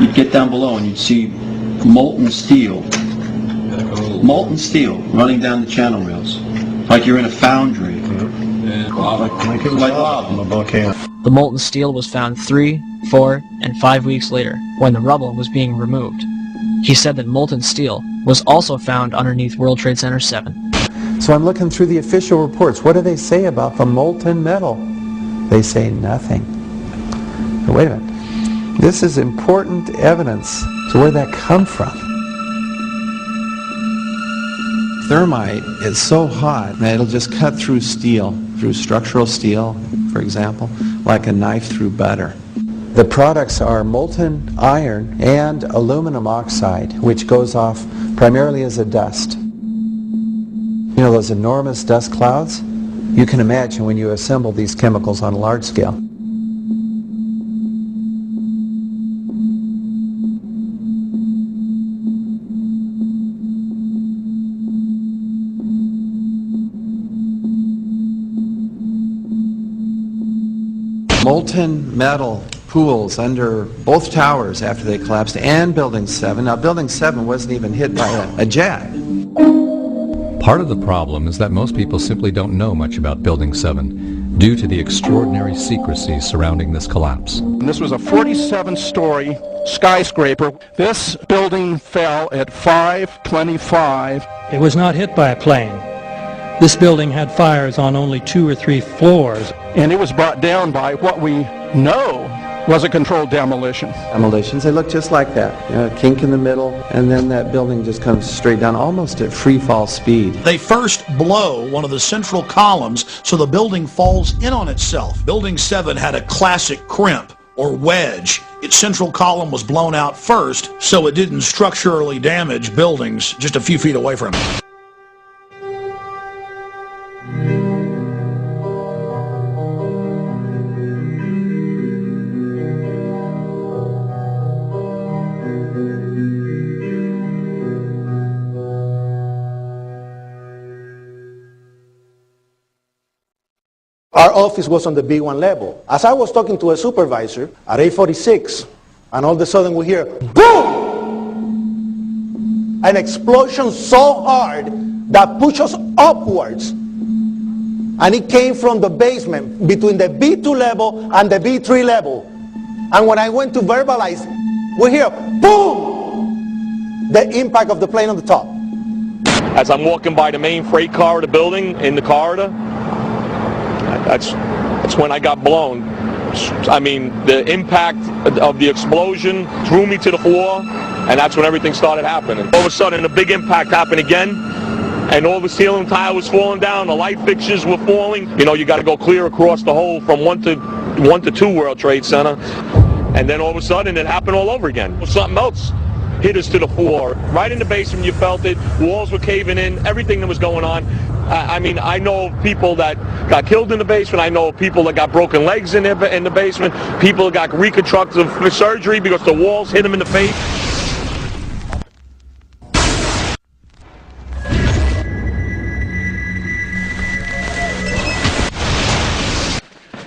You'd get down below and you'd see molten steel running down the channel rails, like you're in a foundry. Like lava. The molten steel was found 3, 4, and 5 weeks later, when the rubble was being removed. He said that molten steel was also found underneath World Trade Center 7. So I'm looking through the official reports. What do they say about the molten metal? They say nothing. Now, wait a minute. This is important evidence. So where'd that come from? Thermite is so hot that it'll just cut through steel, through structural steel, for example, like a knife through butter. The products are molten iron and aluminum oxide, which goes off primarily as a dust. You know those enormous dust clouds? You can imagine when you assemble these chemicals on a large scale. Molten metal pools under both towers after they collapsed, and Building 7. Now, Building 7 wasn't even hit by a jet. Part of the problem is that most people simply don't know much about Building 7 due to the extraordinary secrecy surrounding this collapse. And this was a 47-story skyscraper. This building fell at 5:25. It was not hit by a plane. This building had fires on only 2 or 3 floors. And it was brought down by what we know was a controlled demolition. Demolitions, they look just like that. A kink in the middle, and then that building just comes straight down, almost at free fall speed. They first blow one of the central columns so the building falls in on itself. Building 7 had a classic crimp or wedge. Its central column was blown out first, so it didn't structurally damage buildings just a few feet away from it. Our office was on the B1 level. As I was talking to a supervisor at 8:46, and all of a sudden we hear, boom! An explosion so hard that pushed us upwards. And it came from the basement between the B2 level and the B3 level. And when I went to verbalize, we hear, boom! The impact of the plane on the top. As I'm walking by the main freight corridor building, in the corridor, that's when I got blown. I mean, the impact of the explosion threw me to the floor, and that's when everything started happening. All of a sudden, a big impact happened again, and all the ceiling tile was falling down, the light fixtures were falling. You know, you got to go clear across the whole from 1 to 2 World Trade Center, and then all of a sudden, it happened all over again. Something else hit us to the floor. Right in the basement, you felt it. Walls were caving in, everything that was going on. I mean, I know people that got killed in the basement. I know people that got broken legs in the basement. People that got reconstructive surgery because the walls hit them in the face.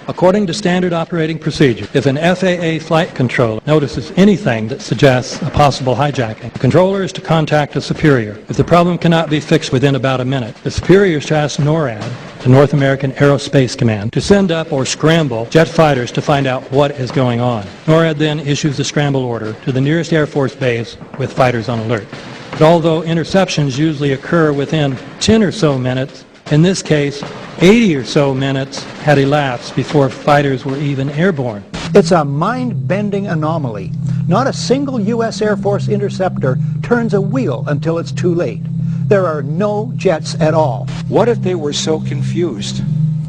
According to standard operating procedure, if an FAA flight controller notices anything that suggests a possible hijacking, the controller is to contact a superior. If the problem cannot be fixed within about a minute, the superior is to ask NORAD, the North American Aerospace Command, to send up or scramble jet fighters to find out what is going on. NORAD then issues a scramble order to the nearest Air Force base with fighters on alert. But although interceptions usually occur within 10 or so minutes, in this case, 80 or so minutes had elapsed before fighters were even airborne. It's a mind-bending anomaly. Not a single U.S. Air Force interceptor turns a wheel until it's too late. There are no jets at all. What if they were so confused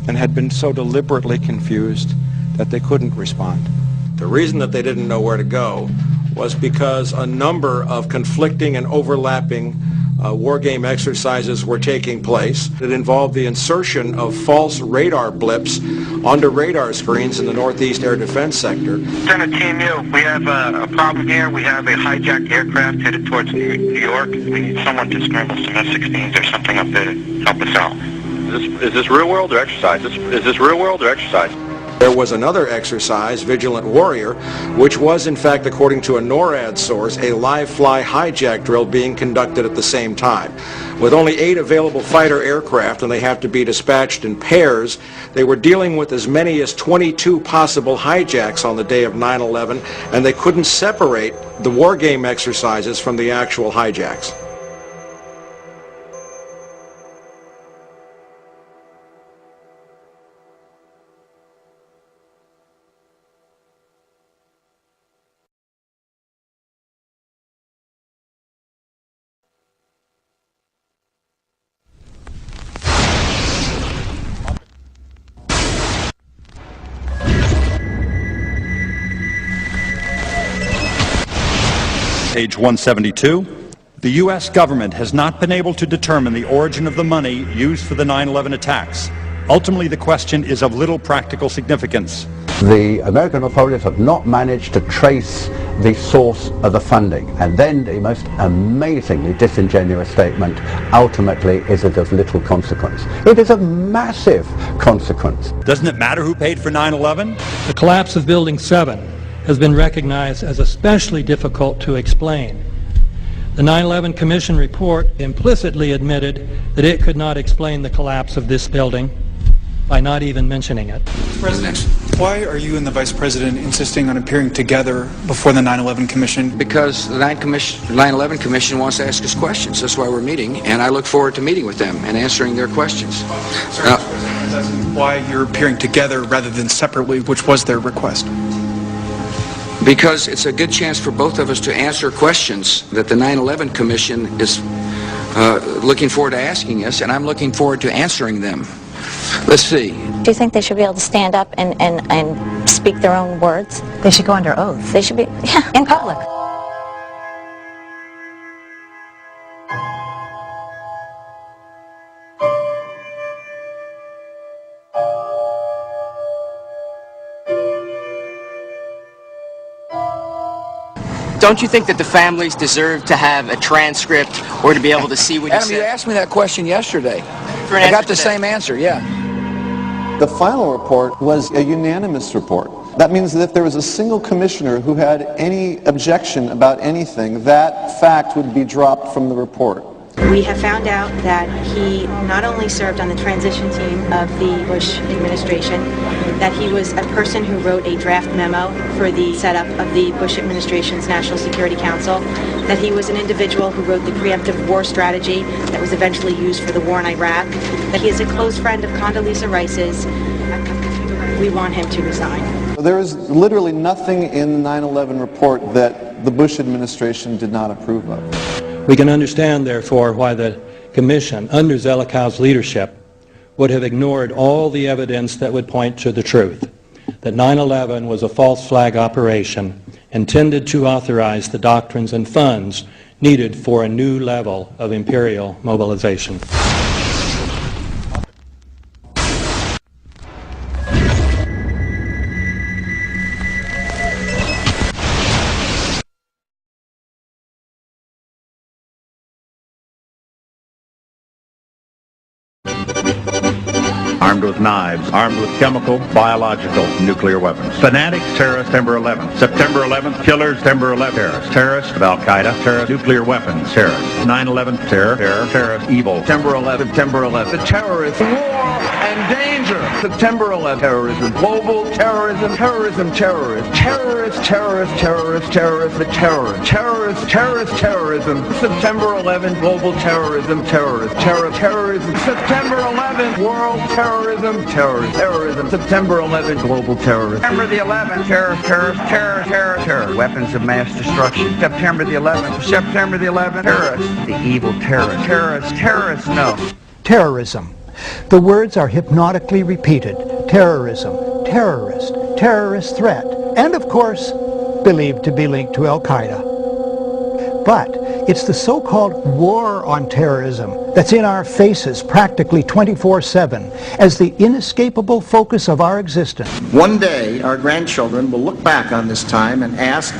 and had been so deliberately confused that they couldn't respond? The reason that they didn't know where to go was because a number of conflicting and overlapping war game exercises were taking place. It involved the insertion of false radar blips onto radar screens in the Northeast Air Defense Sector. Lieutenant Team U, we have a problem here. We have a hijacked aircraft headed towards New York. We need someone to scramble some F-16s or something up there to help us out. Is this real world or exercise? Is this real world or exercise? There was another exercise, Vigilant Warrior, which was in fact, according to a NORAD source, a live-fly hijack drill being conducted at the same time. With only 8 available fighter aircraft, and they have to be dispatched in pairs, they were dealing with as many as 22 possible hijacks on the day of 9/11, and they couldn't separate the war game exercises from the actual hijacks. Page 172. The U.S. government has not been able to determine the origin of the money used for the 9/11 attacks. Ultimately, the question is of little practical significance. The American authorities have not managed to trace the source of the funding, and then the most amazingly disingenuous statement, ultimately, is it of little consequence. It is of massive consequence. Doesn't it matter who paid for 9/11? The collapse of Building 7 has been recognized as especially difficult to explain. The 9/11 Commission report implicitly admitted that it could not explain the collapse of this building by not even mentioning it. President, why are you and the Vice President insisting on appearing together before the 9/11 Commission? Because the 9/11 Commission wants to ask us questions. That's why we're meeting, and I look forward to meeting with them and answering their questions. Sir, that's why you're appearing together rather than separately, which was their request. Because it's a good chance for both of us to answer questions that the 9/11 Commission is looking forward to asking us, and I'm looking forward to answering them. Let's see. Do you think they should be able to stand up and speak their own words? They should go under oath. They should be, yeah, in public. Don't you think that the families deserve to have a transcript or to be able to see what you Adam, said? you asked me that question yesterday. I got the same answer, yeah. The final report was a unanimous report. That means that if there was a single commissioner who had any objection about anything, that fact would be dropped from the report. We have found out that he not only served on the transition team of the Bush administration, that he was a person who wrote a draft memo for the setup of the Bush administration's National Security Council, that he was an individual who wrote the preemptive war strategy that was eventually used for the war in Iraq, that he is a close friend of Condoleezza Rice's. We want him to resign. There is literally nothing in the 9/11 report that the Bush administration did not approve of. We can understand, therefore, why the Commission, under Zelikow's leadership, would have ignored all the evidence that would point to the truth, that 9/11 was a false flag operation intended to authorize the doctrines and funds needed for a new level of imperial mobilization. armed with knives, armed with chemical, biological, nuclear weapons. Fanatics, terrorists, September 11th. September 11th, killers, September 11th, terrorists. Terrorists of Al-Qaeda, terrorists, nuclear weapons, terrorists. 9/11, terror, terrorist, evil. September 11th, September 11th. The terrorists, war and danger. September 11th, terrorism, global terrorism, terrorism, terrorists. Terrorists, terrorists, terrorists, terrorists, the terrorists. Terrorists, terrorists, terrorism. September 11th, global terrorism, terrorists. Terrorism. September 11th, world terrorism, terrorism. September 11th, global terrorism. September the 11th, terror. Weapons of mass destruction. September the 11th, terrorists. The evil terrorists, no. Terrorism. The words are hypnotically repeated. Terrorism, terrorist, terrorist threat, and of course, believed to be linked to Al-Qaeda. But it's the so-called war on terrorism that's in our faces practically 24/7 as the inescapable focus of our existence. One day, our grandchildren will look back on this time and ask,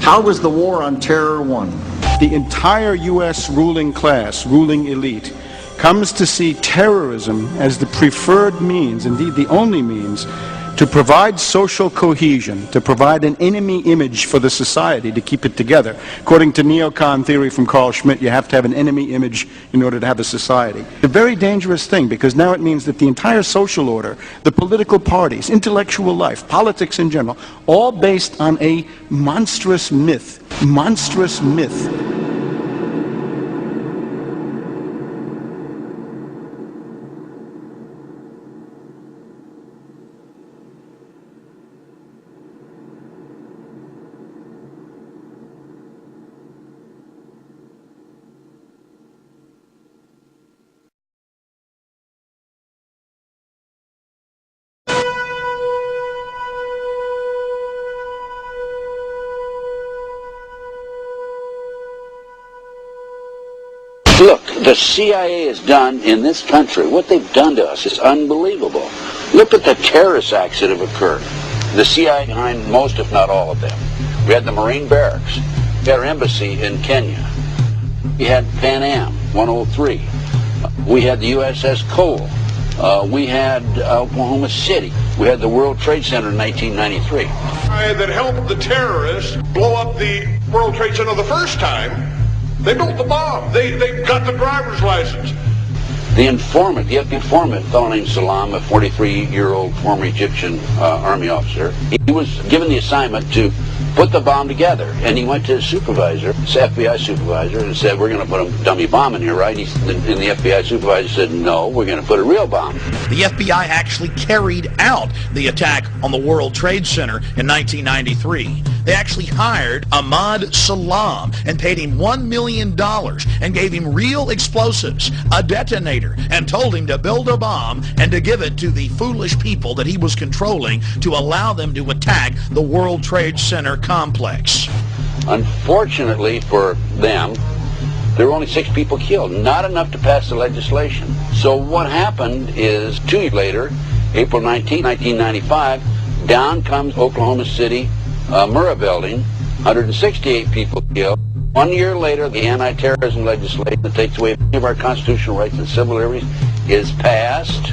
how was the war on terror won? The entire U.S. ruling class, ruling elite, comes to see terrorism as the preferred means, indeed the only means, to provide social cohesion, to provide an enemy image for the society to keep it together. According to neocon theory from Carl Schmitt, you have to have an enemy image in order to have a society. A very dangerous thing, because now it means that the entire social order, the political parties, intellectual life, politics in general, all based on a monstrous myth. Monstrous myth. Look, the CIA has done in this country, what they've done to us is unbelievable. Look at the terrorist acts that have occurred. The CIA behind most, if not all of them. We had the Marine barracks. We had our embassy in Kenya. We had Pan Am 103. We had the USS Cole. We had Oklahoma City. We had the World Trade Center in 1993. That helped the terrorists blow up the World Trade Center the first time. They built the bomb. They got the driver's license. The informant, the FBI informant, a fellow named Salam, a 43-year-old former Egyptian army officer, he was given the assignment to put the bomb together. And he went to his supervisor, his FBI supervisor, and said, we're going to put a dummy bomb in here, right? And the FBI supervisor said, no, we're going to put a real bomb. The FBI actually carried out the attack on the World Trade Center in 1993. They actually hired Ahmad Salam and paid him $1 million and gave him real explosives, a detonator, and told him to build a bomb and to give it to the foolish people that he was controlling to allow them to attack the World Trade Center complex. Unfortunately for them, there were only 6 people killed, not enough to pass the legislation. So what happened is 2 years later, April 19, 1995, down comes Oklahoma City Murrah building, 168 people killed. 1 year later, the anti-terrorism legislation that takes away many of our constitutional rights and civil liberties is passed.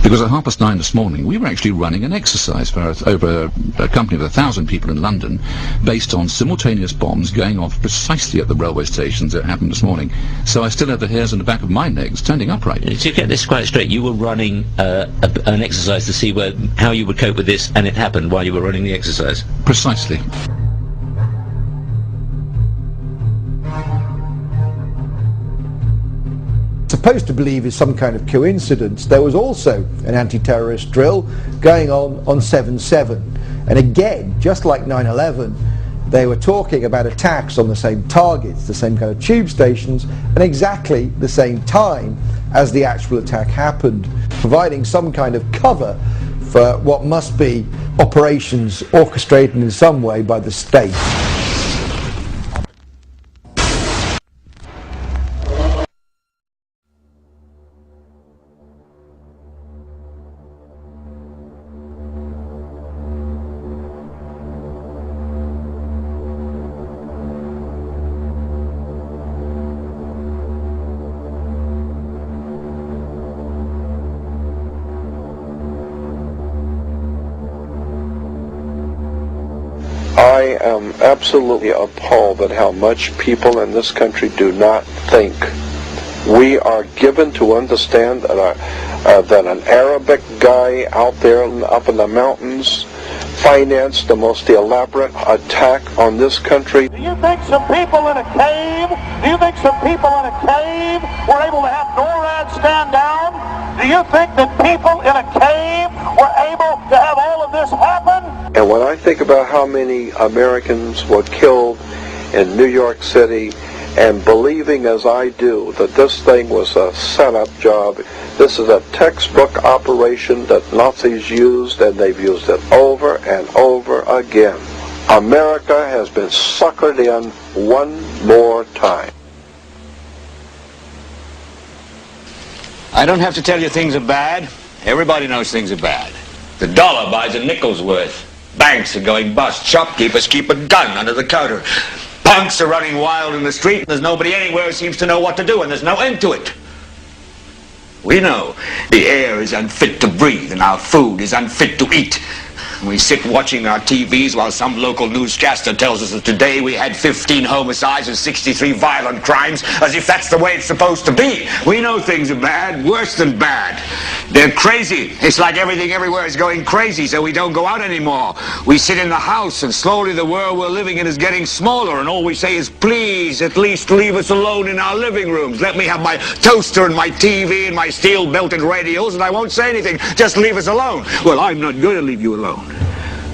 Because at 9:30 this morning, we were actually running an exercise for over a company of 1,000 people in London, based on simultaneous bombs going off precisely at the railway stations that happened this morning. So I still have the hairs on the back of my neck standing upright. To get this quite straight, you were running an exercise to see how you would cope with this, and it happened while you were running the exercise? Precisely. Supposed to believe is some kind of coincidence, there was also an anti-terrorist drill going on 7/7, and again, just like 9/11, they were talking about attacks on the same targets, the same kind of tube stations, and exactly the same time as the actual attack happened, providing some kind of cover for what must be operations orchestrated in some way by the state. I am absolutely appalled at how much people in this country do not think. We are given to understand that an Arabic guy out there up in the mountains financed the most elaborate attack on this country. Do you think some people in a cave, were able to have NORAD stand down? Do you think that people in a cave were able to have all of this happen? And when I think about how many Americans were killed in New York City, and believing as I do that this thing was a setup job, this is a textbook operation that Nazis used, and they've used it over and over again. America has been suckered in one more time. I don't have to tell you things are bad. Everybody knows things are bad. The dollar buys a nickel's worth. Banks are going bust. Shopkeepers keep a gun under the counter. Punks are running wild in the street, and there's nobody anywhere who seems to know what to do, and there's no end to it. We know the air is unfit to breathe, and our food is unfit to eat. We sit watching our TVs while some local newscaster tells us that today we had 15 homicides and 63 violent crimes, as if that's the way it's supposed to be. We know things are bad, worse than bad. They're crazy. It's like everything everywhere is going crazy, so we don't go out anymore. We sit in the house, and slowly the world we're living in is getting smaller, and all we say is, please, at least leave us alone in our living rooms. Let me have my toaster and my TV and my steel-belted radios, and I won't say anything. Just leave us alone. Well, I'm not going to leave you alone.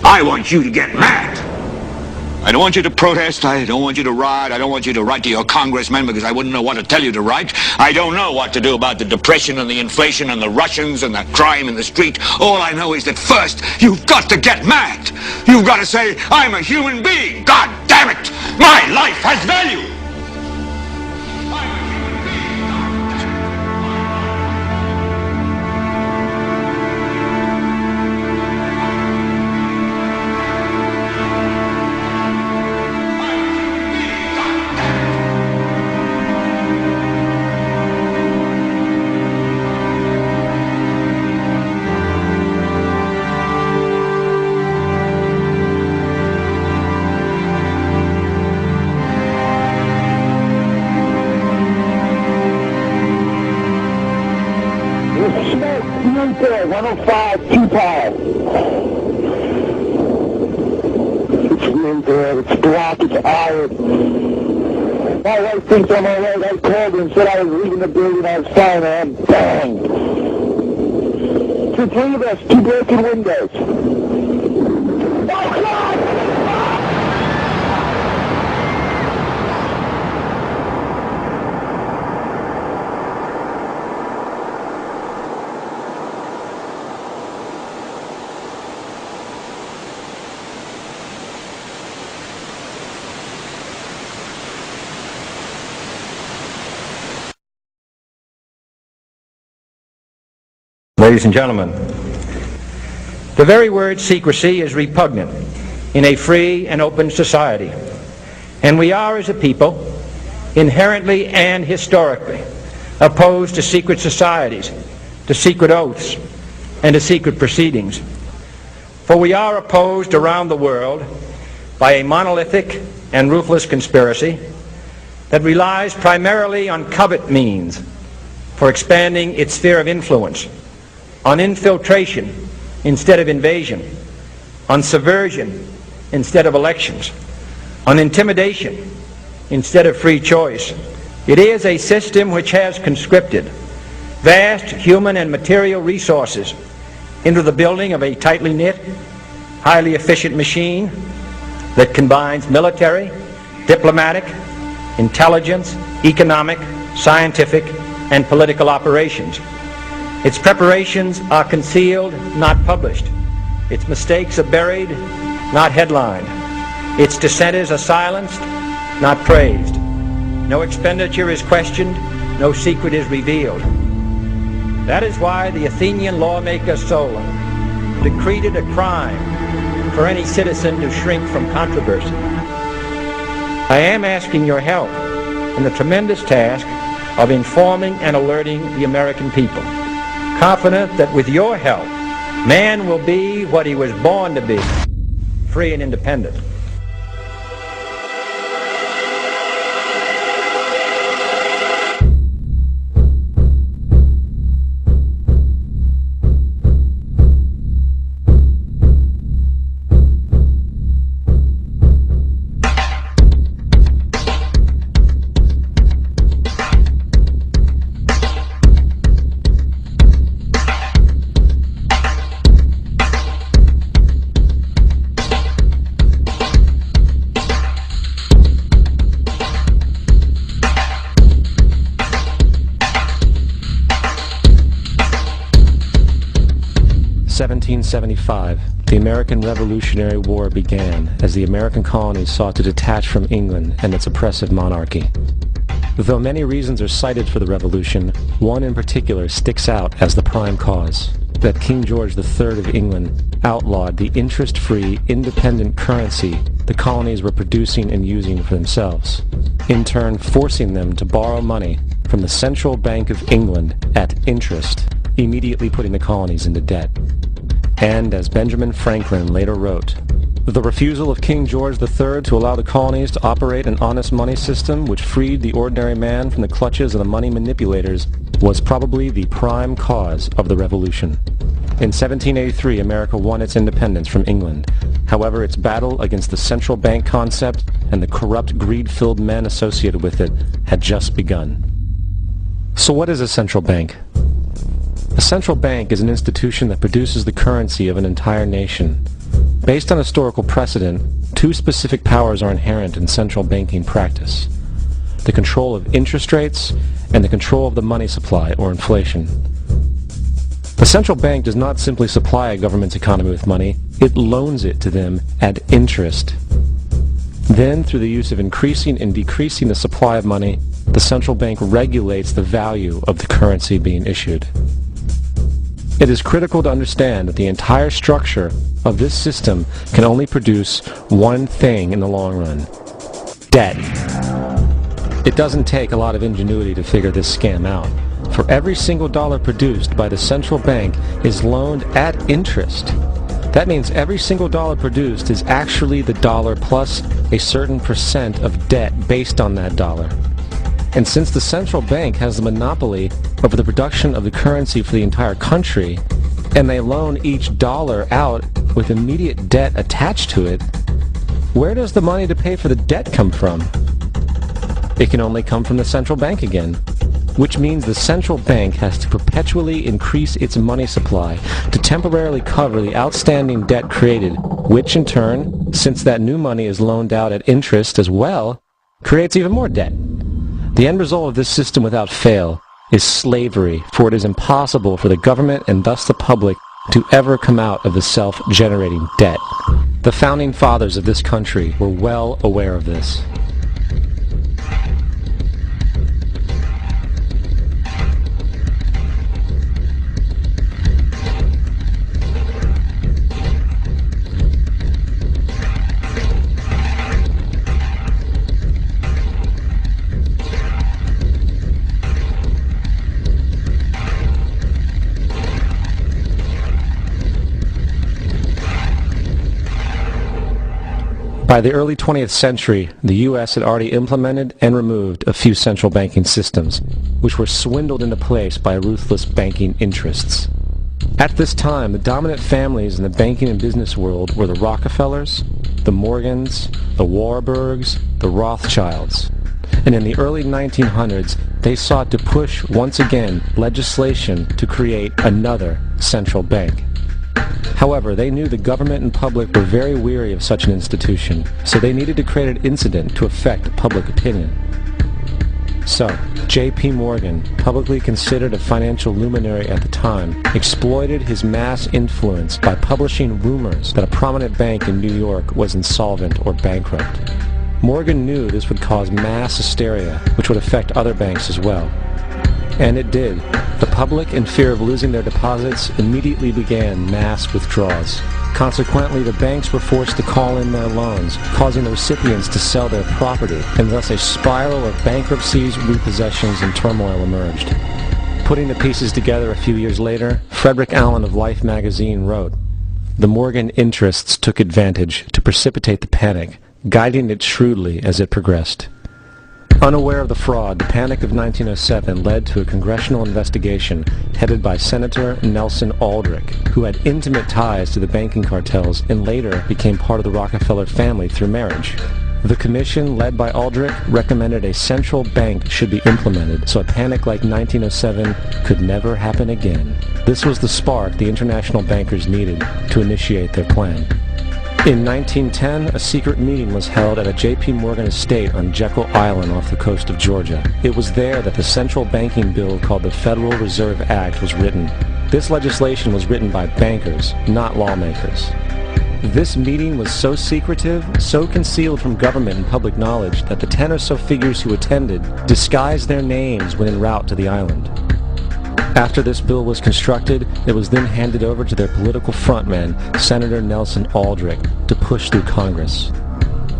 I want you to get mad. I don't want you to protest. I don't want you to riot. I don't want you to write to your congressmen because I wouldn't know what to tell you to write. I don't know what to do about the depression and the inflation and the Russians and the crime in the street. All I know is that first, you've got to get mad. You've got to say, I'm a human being. God damn it. My life has value. There, 105, 2 pounds. It's right there, it's black, it's iron. My wife thinks I'm alright. I called her and said I was leaving the building, I was fine, and bang. It's 3 of us, 2 broken windows. Oh, God! Ladies and gentlemen, the very word secrecy is repugnant in a free and open society, and we are, as a people, inherently and historically opposed to secret societies, to secret oaths, and to secret proceedings. For we are opposed around the world by a monolithic and ruthless conspiracy that relies primarily on covert means for expanding its sphere of influence, on infiltration instead of invasion, on subversion instead of elections, on intimidation instead of free choice. It is a system which has conscripted vast human and material resources into the building of a tightly knit, highly efficient machine that combines military, diplomatic, intelligence, economic, scientific, and political operations. Its preparations are concealed, not published. Its mistakes are buried, not headlined. Its dissenters are silenced, not praised. No expenditure is questioned, no secret is revealed. That is why the Athenian lawmaker Solon decreed it a crime for any citizen to shrink from controversy. I am asking your help in the tremendous task of informing and alerting the American people, confident that with your help, man will be what he was born to be, free and independent. In 1775, the American Revolutionary War began as the American colonies sought to detach from England and its oppressive monarchy. Though many reasons are cited for the revolution, one in particular sticks out as the prime cause: that King George III of England outlawed the interest-free, independent currency the colonies were producing and using for themselves, in turn forcing them to borrow money from the Central Bank of England at interest, immediately putting the colonies into debt. And, as Benjamin Franklin later wrote, the refusal of King George III to allow the colonies to operate an honest money system which freed the ordinary man from the clutches of the money manipulators was probably the prime cause of the revolution. In 1783, America won its independence from England. However, its battle against the central bank concept and the corrupt, greed-filled men associated with it had just begun. So what is a central bank? A central bank is an institution that produces the currency of an entire nation. Based on historical precedent, two specific powers are inherent in central banking practice: the control of interest rates and the control of the money supply, or inflation. The central bank does not simply supply a government's economy with money, it loans it to them at interest. Then, through the use of increasing and decreasing the supply of money, the central bank regulates the value of the currency being issued. It is critical to understand that the entire structure of this system can only produce one thing in the long run: debt. It doesn't take a lot of ingenuity to figure this scam out. For every single dollar produced by the central bank is loaned at interest. That means every single dollar produced is actually the dollar plus a certain percent of debt based on that dollar. And since the central bank has the monopoly over the production of the currency for the entire country, and they loan each dollar out with immediate debt attached to it, where does the money to pay for the debt come from? It can only come from the central bank again, which means the central bank has to perpetually increase its money supply to temporarily cover the outstanding debt created, which in turn, since that new money is loaned out at interest as well, creates even more debt. The end result of this system without fail is slavery, for it is impossible for the government and thus the public to ever come out of the self-generating debt. The founding fathers of this country were well aware of this. By the early 20th century, the U.S. had already implemented and removed a few central banking systems, which were swindled into place by ruthless banking interests. At this time, the dominant families in the banking and business world were the Rockefellers, the Morgans, the Warburgs, the Rothschilds. And in the early 1900s, they sought to push, once again, legislation to create another central bank. However, they knew the government and public were very weary of such an institution, so they needed to create an incident to affect public opinion. So, J.P. Morgan, publicly considered a financial luminary at the time, exploited his mass influence by publishing rumors that a prominent bank in New York was insolvent or bankrupt. Morgan knew this would cause mass hysteria, which would affect other banks as well. And it did. The public, in fear of losing their deposits, immediately began mass withdrawals. Consequently, the banks were forced to call in their loans, causing the recipients to sell their property, and thus a spiral of bankruptcies, repossessions, and turmoil emerged. Putting the pieces together a few years later, Frederick Allen of Life magazine wrote, "The Morgan interests took advantage to precipitate the panic, guiding it shrewdly as it progressed." Unaware of the fraud, the Panic of 1907 led to a congressional investigation headed by Senator Nelson Aldrich, who had intimate ties to the banking cartels and later became part of the Rockefeller family through marriage. The commission, led by Aldrich, recommended a central bank should be implemented so a panic like 1907 could never happen again. This was the spark the international bankers needed to initiate their plan. In 1910, a secret meeting was held at a J.P. Morgan estate on Jekyll Island off the coast of Georgia. It was there that the central banking bill called the Federal Reserve Act was written. This legislation was written by bankers, not lawmakers. This meeting was so secretive, so concealed from government and public knowledge that the 10 or so figures who attended disguised their names when en route to the island. After this bill was constructed, it was then handed over to their political frontman, Senator Nelson Aldrich, to push through Congress.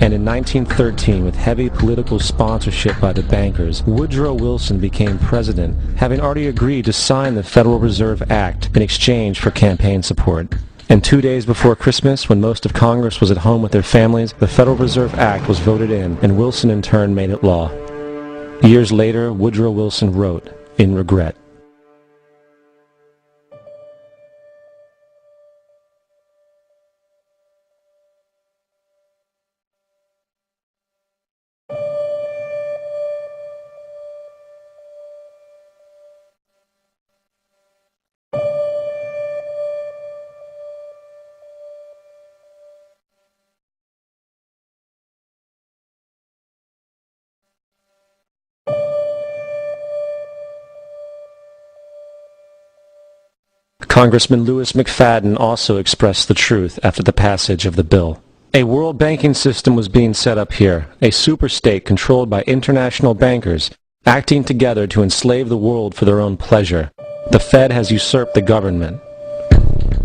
And in 1913, with heavy political sponsorship by the bankers, Woodrow Wilson became president, having already agreed to sign the Federal Reserve Act in exchange for campaign support. And 2 days before Christmas, when most of Congress was at home with their families, the Federal Reserve Act was voted in, and Wilson in turn made it law. Years later, Woodrow Wilson wrote, in regret, Congressman Louis McFadden also expressed the truth after the passage of the bill. A world banking system was being set up here, a superstate controlled by international bankers, acting together to enslave the world for their own pleasure. The Fed has usurped the government.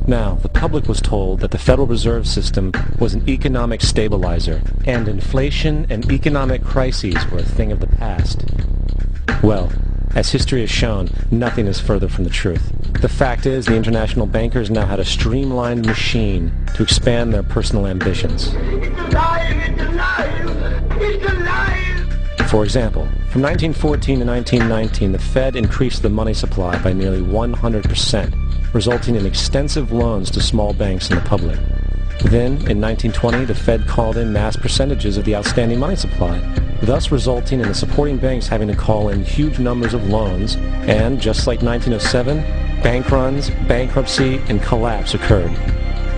Now, the public was told that the Federal Reserve System was an economic stabilizer, and inflation and economic crises were a thing of the past. Well, as history has shown, nothing is further from the truth. The fact is, the international bankers now had a streamlined machine to expand their personal ambitions. For example, from 1914 to 1919, the Fed increased the money supply by nearly 100%, resulting in extensive loans to small banks and the public. Then, in 1920, the Fed called in mass percentages of the outstanding money supply, thus resulting in the supporting banks having to call in huge numbers of loans, and, just like 1907, bank runs, bankruptcy, and collapse occurred.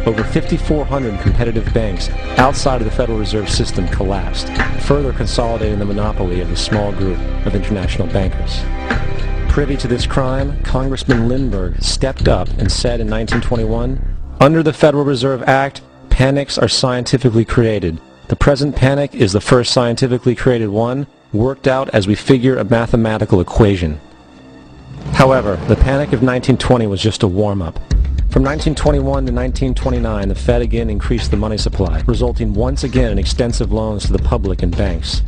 Over 5,400 competitive banks outside of the Federal Reserve System collapsed, further consolidating the monopoly of a small group of international bankers. Privy to this crime, Congressman Lindbergh stepped up and said in 1921, "Under the Federal Reserve Act, panics are scientifically created. The present panic is the first scientifically created one, worked out as we figure a mathematical equation." However, the panic of 1920 was just a warm-up. From 1921 to 1929, the Fed again increased the money supply, resulting once again in extensive loans to the public and banks.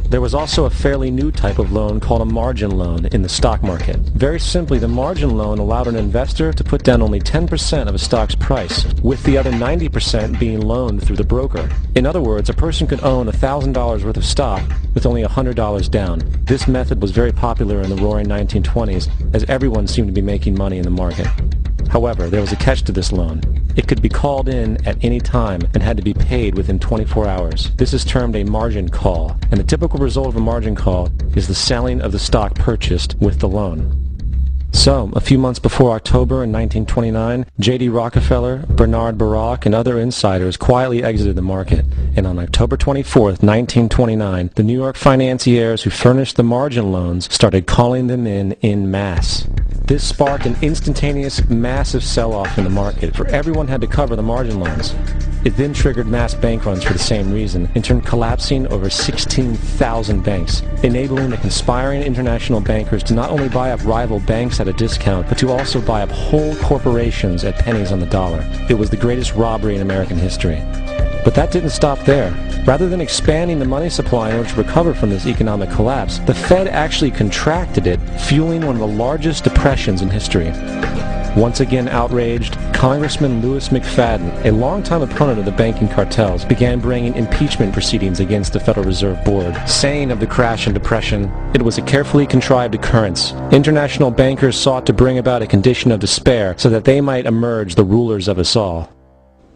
There was also a fairly new type of loan called a margin loan in the stock market. Very simply, the margin loan allowed an investor to put down only 10% of a stock's price, with the other 90% being loaned through the broker. In other words, a person could own $1,000 worth of stock with only $100 down. This method was very popular in the roaring 1920s, as everyone seemed to be making money in the market. However, there was a catch to this loan. It could be called in at any time and had to be paid within 24 hours. This is termed a margin call, and the typical result of a margin call is the selling of the stock purchased with the loan. So, a few months before October in 1929, J.D. Rockefeller, Bernard Baruch, and other insiders quietly exited the market. And on October 24th, 1929, the New York financiers who furnished the margin loans started calling them in masse. This sparked an instantaneous, massive sell-off in the market, for everyone had to cover the margin loans. It then triggered mass bank runs for the same reason, in turn collapsing over 16,000 banks, enabling the conspiring international bankers to not only buy up rival banks at a discount, but to also buy up whole corporations at pennies on the dollar. It was the greatest robbery in American history. But that didn't stop there. Rather than expanding the money supply in order to recover from this economic collapse, the Fed actually contracted it, fueling one of the largest depressions in history. Once again outraged, Congressman Louis McFadden, a longtime opponent of the banking cartels, began bringing impeachment proceedings against the Federal Reserve Board, saying of the crash and depression, it was a carefully contrived occurrence. International bankers sought to bring about a condition of despair so that they might emerge the rulers of us all.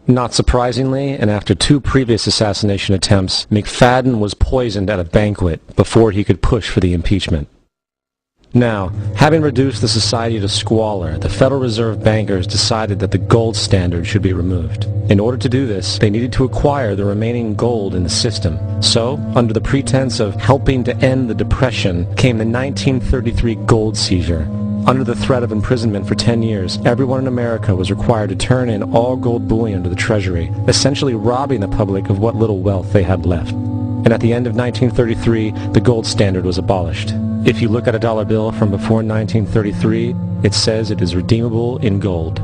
Not surprisingly, and after 2 previous assassination attempts, McFadden was poisoned at a banquet before he could push for the impeachment. Now, having reduced the society to squalor, the Federal Reserve bankers decided that the gold standard should be removed. In order to do this, they needed to acquire the remaining gold in the system. So, under the pretense of helping to end the Depression, came the 1933 gold seizure. Under the threat of imprisonment for 10 years, everyone in America was required to turn in all gold bullion to the Treasury, essentially robbing the public of what little wealth they had left. And at the end of 1933, the gold standard was abolished. If you look at a dollar bill from before 1933, it says it is redeemable in gold.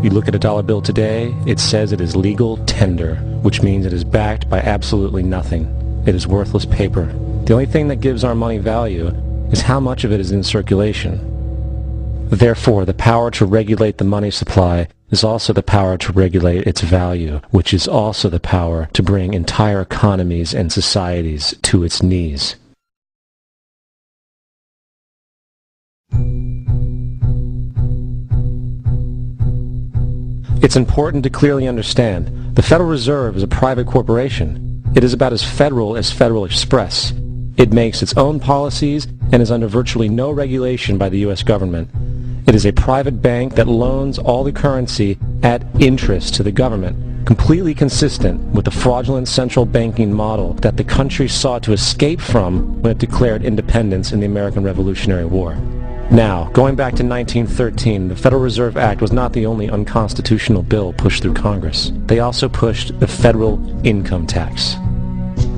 You look at a dollar bill today, it says it is legal tender, which means it is backed by absolutely nothing. It is worthless paper. The only thing that gives our money value is how much of it is in circulation. Therefore, the power to regulate the money supply is also the power to regulate its value, which is also the power to bring entire economies and societies to its knees. It's important to clearly understand, the Federal Reserve is a private corporation. It is about as Federal as Federal Express. It makes its own policies and is under virtually no regulation by the U.S. government. It is a private bank that loans all the currency at interest to the government, completely consistent with the fraudulent central banking model that the country sought to escape from when it declared independence in the American Revolutionary War. Now, going back to 1913, the Federal Reserve Act was not the only unconstitutional bill pushed through Congress. They also pushed the federal income tax.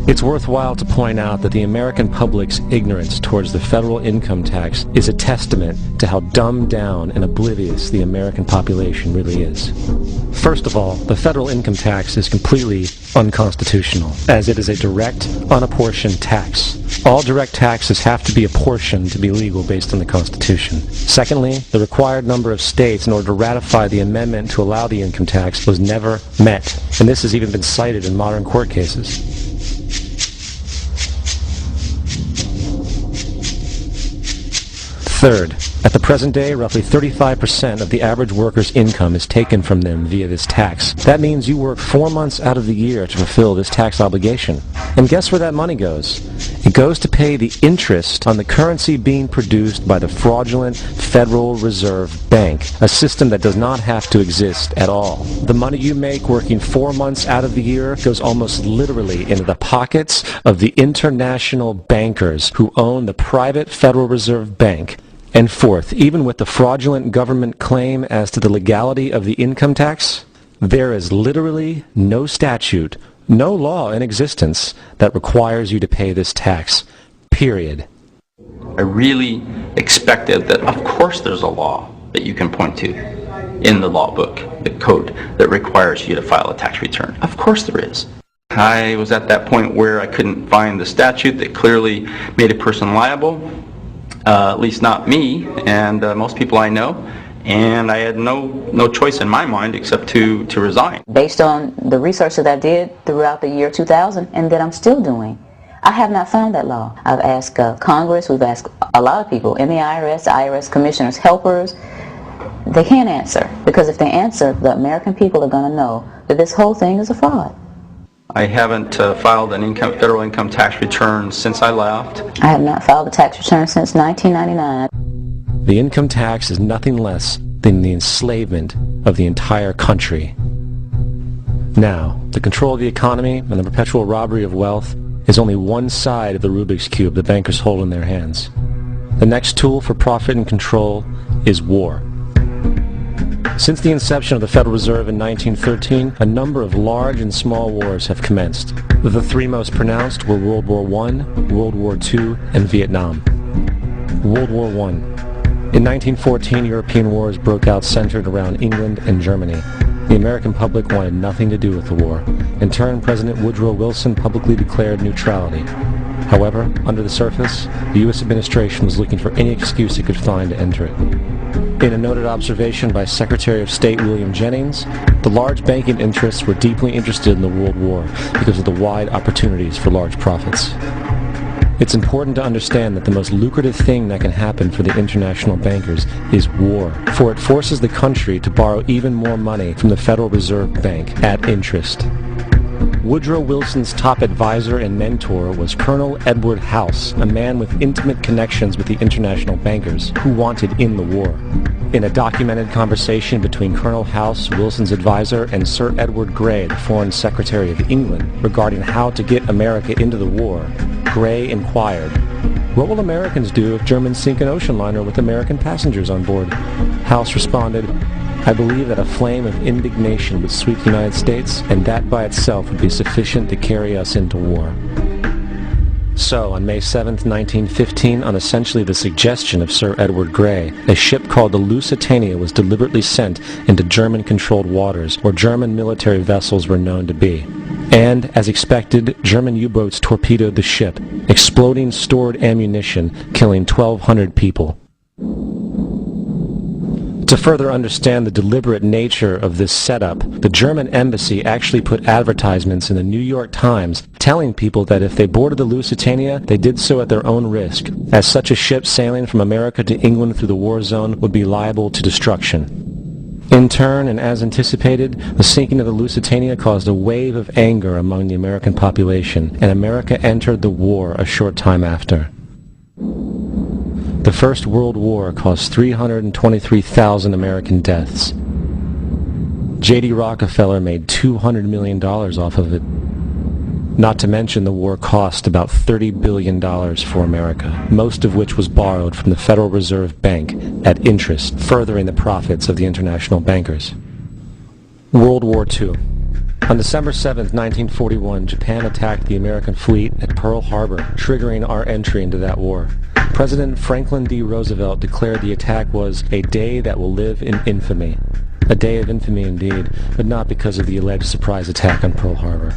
It's worthwhile to point out that the American public's ignorance towards the federal income tax is a testament to how dumbed down and oblivious the American population really is. First of all, the federal income tax is completely unconstitutional, as it is a direct, unapportioned tax. All direct taxes have to be apportioned to be legal based on the Constitution. Secondly, the required number of states in order to ratify the amendment to allow the income tax was never met, and this has even been cited in modern court cases. Third, at the present day, roughly 35% of the average worker's income is taken from them via this tax. That means you work 4 months out of the year to fulfill this tax obligation. And guess where that money goes? It goes to pay the interest on the currency being produced by the fraudulent Federal Reserve Bank, a system that does not have to exist at all. The money you make working 4 months out of the year goes almost literally into the pockets of the international bankers who own the private Federal Reserve Bank. And fourth, even with the fraudulent government claim as to the legality of the income tax, there is literally no statute, no law in existence that requires you to pay this tax, period. I really expected that, of course there's a law that you can point to in the law book, the code, that requires you to file a tax return. Of course there is. I was at that point where I couldn't find the statute that clearly made a person liable. At least not me, and most people I know, and I had no choice in my mind except to resign. Based on the research that I did throughout the year 2000 and that I'm still doing, I have not found that law. I've asked Congress, we've asked a lot of people in the IRS commissioners, helpers. They can't answer, because if they answer, the American people are going to know that this whole thing is a fraud. I haven't filed an federal income tax return since I left. I have not filed a tax return since 1999. the income tax is nothing less than the enslavement of the entire country. Now, the control of the economy and the perpetual robbery of wealth is only one side of the Rubik's Cube the bankers hold in their hands. The next tool for profit and control is war. Since the inception of the Federal Reserve in 1913, a number of large and small wars have commenced. The three most pronounced were World War I, World War II, and Vietnam. World War I. In 1914, European wars broke out centered around England and Germany. The American public wanted nothing to do with the war. In turn, President Woodrow Wilson publicly declared neutrality. However, under the surface, the U.S. administration was looking for any excuse it could find to enter it. In a noted observation by Secretary of State William Jennings, the large banking interests were deeply interested in the World War because of the wide opportunities for large profits. It's important to understand that the most lucrative thing that can happen for the international bankers is war, for it forces the country to borrow even more money from the Federal Reserve Bank at interest. Woodrow Wilson's top advisor and mentor was Colonel Edward House, a man with intimate connections with the international bankers who wanted in the war. In a documented conversation between Colonel House, Wilson's advisor, and Sir Edward Grey, the Foreign Secretary of England, regarding how to get America into the war, Grey inquired, "What will Americans do if Germans sink an ocean liner with American passengers on board?" House responded, "I believe that a flame of indignation would sweep the United States, and that by itself would be sufficient to carry us into war." So, on May 7, 1915, on essentially the suggestion of Sir Edward Grey, a ship called the Lusitania was deliberately sent into German-controlled waters, where German military vessels were known to be. And, as expected, German U-boats torpedoed the ship, exploding stored ammunition, killing 1,200 people. To further understand the deliberate nature of this setup, the German embassy actually put advertisements in the New York Times telling people that if they boarded the Lusitania, they did so at their own risk, as such a ship sailing from America to England through the war zone would be liable to destruction. In turn, and as anticipated, the sinking of the Lusitania caused a wave of anger among the American population, and America entered the war a short time after. The First World War caused 323,000 American deaths. J.D. Rockefeller made $200 million off of it. Not to mention the war cost about $30 billion for America, most of which was borrowed from the Federal Reserve Bank at interest, furthering the profits of the international bankers. World War II. On December 7, 1941, Japan attacked the American fleet at Pearl Harbor, triggering our entry into that war. President Franklin D. Roosevelt declared the attack was a day that will live in infamy. A day of infamy indeed, but not because of the alleged surprise attack on Pearl Harbor.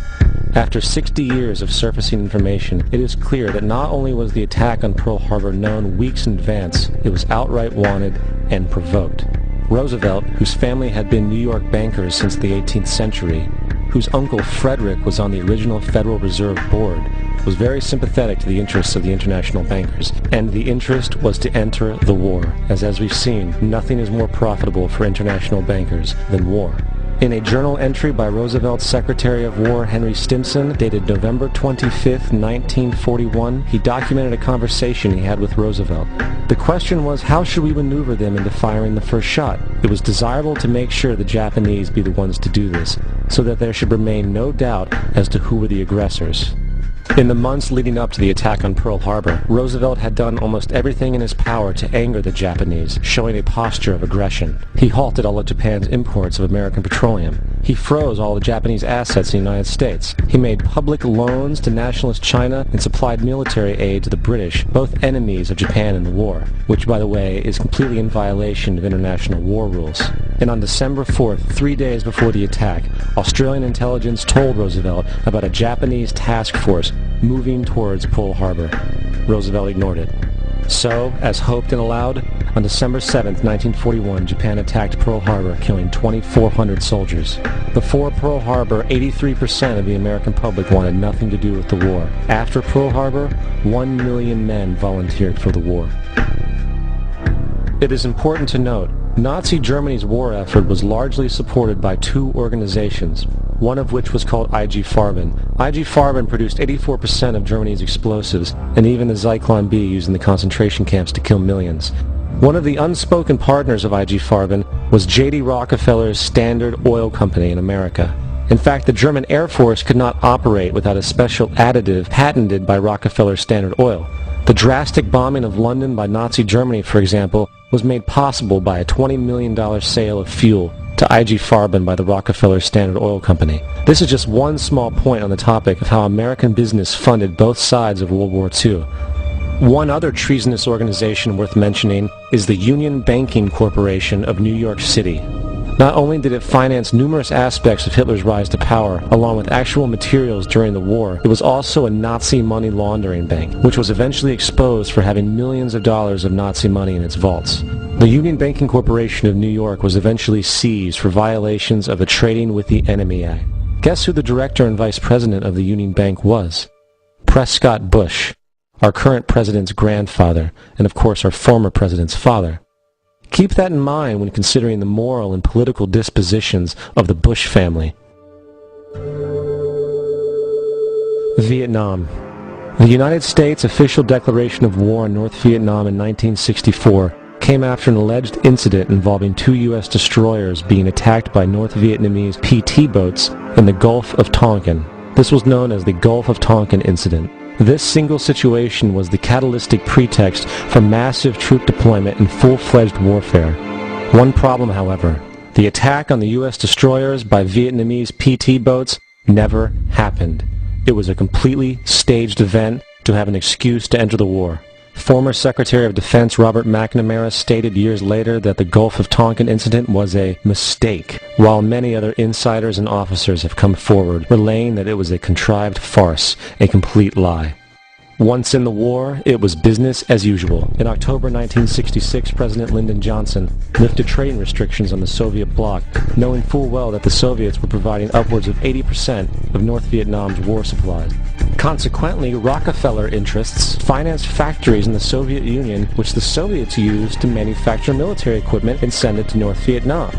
After 60 years of surfacing information, it is clear that not only was the attack on Pearl Harbor known weeks in advance, it was outright wanted and provoked. Roosevelt, whose family had been New York bankers since the 18th century, whose uncle Frederick was on the original Federal Reserve Board, was very sympathetic to the interests of the international bankers, and the interest was to enter the war, as we've seen, nothing is more profitable for international bankers than war. In a journal entry by Roosevelt's Secretary of War Henry Stimson, dated November 25, 1941, he documented a conversation he had with Roosevelt. The question was, how should we maneuver them into firing the first shot? It was desirable to make sure the Japanese be the ones to do this, so that there should remain no doubt as to who were the aggressors. In the months leading up to the attack on Pearl Harbor, Roosevelt had done almost everything in his power to anger the Japanese, showing a posture of aggression. He halted all of Japan's imports of American petroleum. He froze all the Japanese assets in the United States. He made public loans to nationalist China and supplied military aid to the British, both enemies of Japan in the war, which, by the way, is completely in violation of international war rules. And on December 4th, 3 days before the attack, Australian intelligence told Roosevelt about a Japanese task force moving towards Pearl Harbor. Roosevelt ignored it. So, as hoped and allowed, on December 7, 1941, Japan attacked Pearl Harbor, killing 2,400 soldiers. Before Pearl Harbor, 83% of the American public wanted nothing to do with the war. After Pearl Harbor, 1 million men volunteered for the war. It is important to note, Nazi Germany's war effort was largely supported by two organizations, one of which was called IG Farben. IG Farben produced 84% of Germany's explosives, and even the Zyklon B used in the concentration camps to kill millions. One of the unspoken partners of IG Farben was J.D. Rockefeller's Standard Oil Company in America. In fact, the German Air Force could not operate without a special additive patented by Rockefeller Standard Oil. The drastic bombing of London by Nazi Germany, for example, was made possible by a $20 million sale of fuel to IG Farben by the Rockefeller Standard Oil Company. This is just one small point on the topic of how American business funded both sides of World War II. One other treasonous organization worth mentioning is the Union Banking Corporation of New York City. Not only did it finance numerous aspects of Hitler's rise to power, along with actual materials during the war, it was also a Nazi money laundering bank, which was eventually exposed for having millions of dollars of Nazi money in its vaults. The Union Banking Corporation of New York was eventually seized for violations of the Trading with the Enemy Act. Guess who the director and vice president of the Union Bank was? Prescott Bush, our current president's grandfather, and of course our former president's father. Keep that in mind when considering the moral and political dispositions of the Bush family. Vietnam. The United States' official declaration of war on North Vietnam in 1964 came after an alleged incident involving 2 U.S. destroyers being attacked by North Vietnamese PT boats in the Gulf of Tonkin. This was known as the Gulf of Tonkin incident. This single situation was the catalytic pretext for massive troop deployment and full-fledged warfare. One problem, however, the attack on the U.S. destroyers by Vietnamese PT boats never happened. It was a completely staged event to have an excuse to enter the war. Former Secretary of Defense Robert McNamara stated years later that the Gulf of Tonkin incident was a mistake, while many other insiders and officers have come forward, relaying that it was a contrived farce, a complete lie. Once in the war, it was business as usual. In October 1966, President Lyndon Johnson lifted trading restrictions on the Soviet bloc, knowing full well that the Soviets were providing upwards of 80% of North Vietnam's war supplies. Consequently, Rockefeller interests financed factories in the Soviet Union, which the Soviets used to manufacture military equipment and send it to North Vietnam.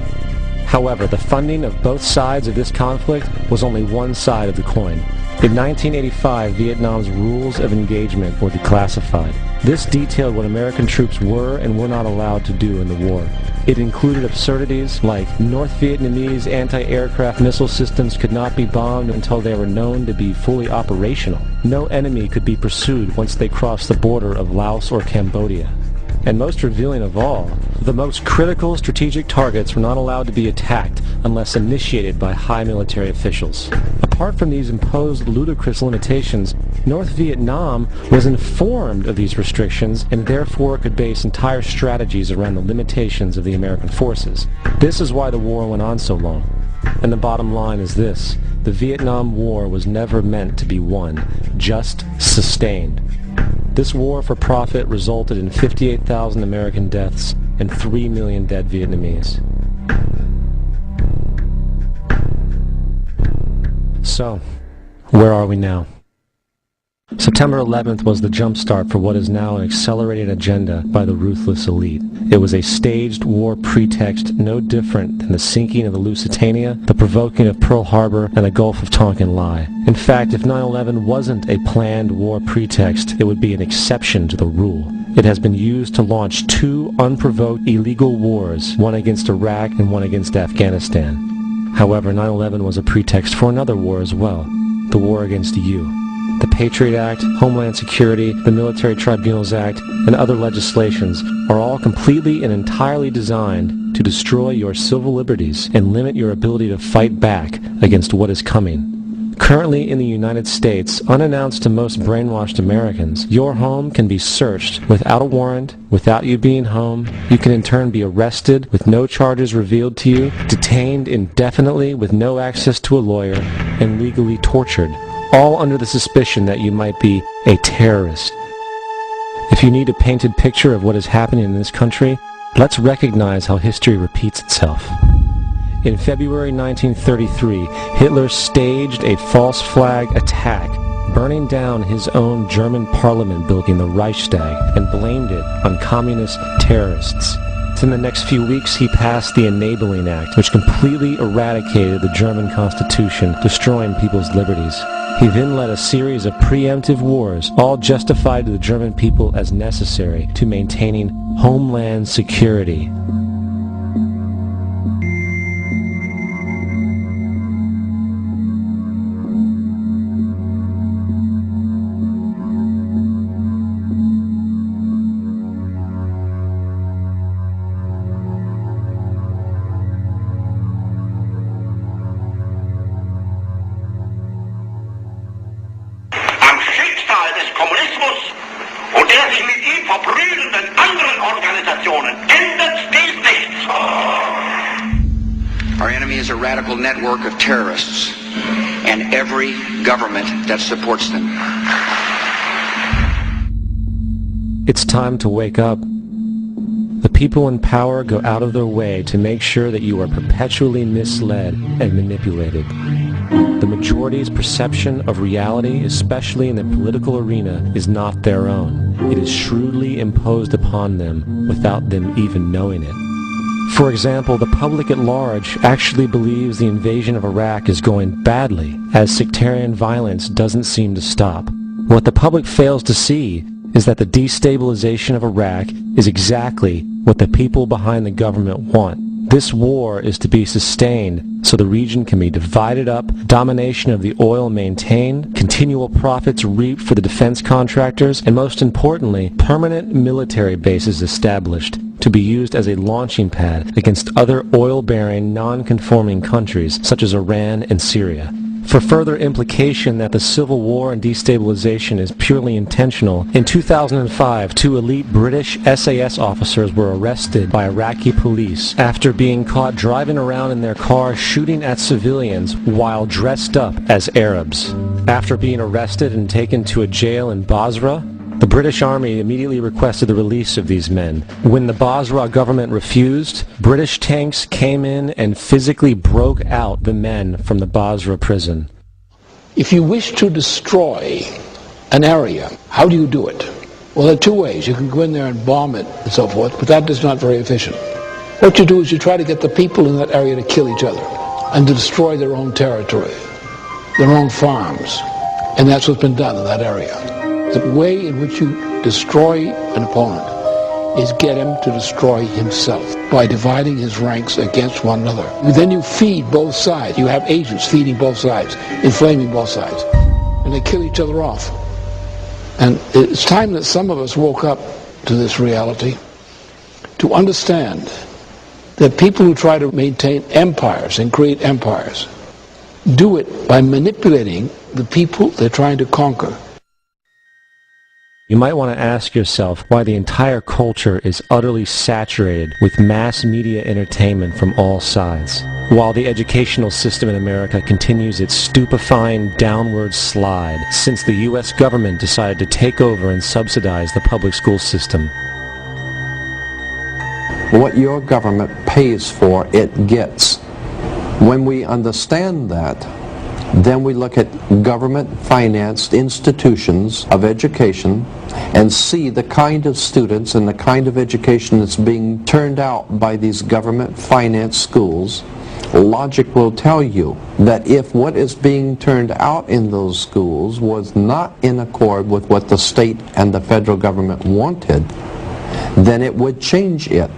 However, the funding of both sides of this conflict was only one side of the coin. In 1985, Vietnam's rules of engagement were declassified. This detailed what American troops were and were not allowed to do in the war. It included absurdities like North Vietnamese anti-aircraft missile systems could not be bombed until they were known to be fully operational. No enemy could be pursued once they crossed the border of Laos or Cambodia. And most revealing of all, the most critical strategic targets were not allowed to be attacked unless initiated by high military officials. Apart from these imposed ludicrous limitations, North Vietnam was informed of these restrictions and therefore could base entire strategies around the limitations of the American forces. This is why the war went on so long. And the bottom line is this: the Vietnam War was never meant to be won, just sustained. This war for profit resulted in 58,000 American deaths and 3 million dead Vietnamese. So, where are we now? September 11th was the jumpstart for what is now an accelerated agenda by the ruthless elite. It was a staged war pretext no different than the sinking of the Lusitania, the provoking of Pearl Harbor, and the Gulf of Tonkin lie. In fact, if 9/11 wasn't a planned war pretext, it would be an exception to the rule. It has been used to launch 2 unprovoked illegal wars, one against Iraq and one against Afghanistan. However, 9/11 was a pretext for another war as well, the war against you. The Patriot Act, Homeland Security, the Military Tribunals Act, and other legislations are all completely and entirely designed to destroy your civil liberties and limit your ability to fight back against what is coming. Currently in the United States, unannounced to most brainwashed Americans, your home can be searched without a warrant, without you being home. You can in turn be arrested with no charges revealed to you, detained indefinitely with no access to a lawyer, and legally tortured, all under the suspicion that you might be a terrorist. If you need a painted picture of what is happening in this country, let's recognize how history repeats itself. In February 1933, Hitler staged a false flag attack, burning down his own German parliament building, the Reichstag, and blamed it on communist terrorists. In the next few weeks, he passed the Enabling Act, which completely eradicated the German Constitution, destroying people's liberties. He then led a series of preemptive wars, all justified to the German people as necessary to maintaining homeland security. Our enemy is a radical network of terrorists and every government that supports them. It's time to wake up. The people in power go out of their way to make sure that you are perpetually misled and manipulated. The majority's perception of reality, especially in the political arena, is not their own. It is shrewdly imposed upon them without them even knowing it. For example, the public at large actually believes the invasion of Iraq is going badly, as sectarian violence doesn't seem to stop. What the public fails to see is that the destabilization of Iraq is exactly what the people behind the government want. This war is to be sustained so the region can be divided up, domination of the oil maintained, continual profits reaped for the defense contractors, and most importantly, permanent military bases established to be used as a launching pad against other oil-bearing, non-conforming countries such as Iran and Syria. For further implication that the civil war and destabilization is purely intentional, in 2005, 2 elite British SAS officers were arrested by Iraqi police after being caught driving around in their car shooting at civilians while dressed up as Arabs. After being arrested and taken to a jail in Basra, the British Army immediately requested the release of these men. When the Basra government refused, British tanks came in and physically broke out the men from the Basra prison. If you wish to destroy an area, how do you do it? Well, there are 2 ways. You can go in there and bomb it and so forth, but that is not very efficient. What you do is you try to get the people in that area to kill each other and to destroy their own territory, their own farms, and that's what's been done in that area. The way in which you destroy an opponent is get him to destroy himself by dividing his ranks against one another. Then you feed both sides. You have agents feeding both sides, inflaming both sides, and they kill each other off. And it's time that some of us woke up to this reality, to understand that people who try to maintain empires and create empires do it by manipulating the people they're trying to conquer. You might want to ask yourself why the entire culture is utterly saturated with mass media entertainment from all sides, while the educational system in America continues its stupefying downward slide since the U.S. government decided to take over and subsidize the public school system. What your government pays for, it gets. When we understand that, then we look at government-financed institutions of education and see the kind of students and the kind of education that's being turned out by these government-financed schools. Logic will tell you that if what is being turned out in those schools was not in accord with what the state and the federal government wanted, then it would change it.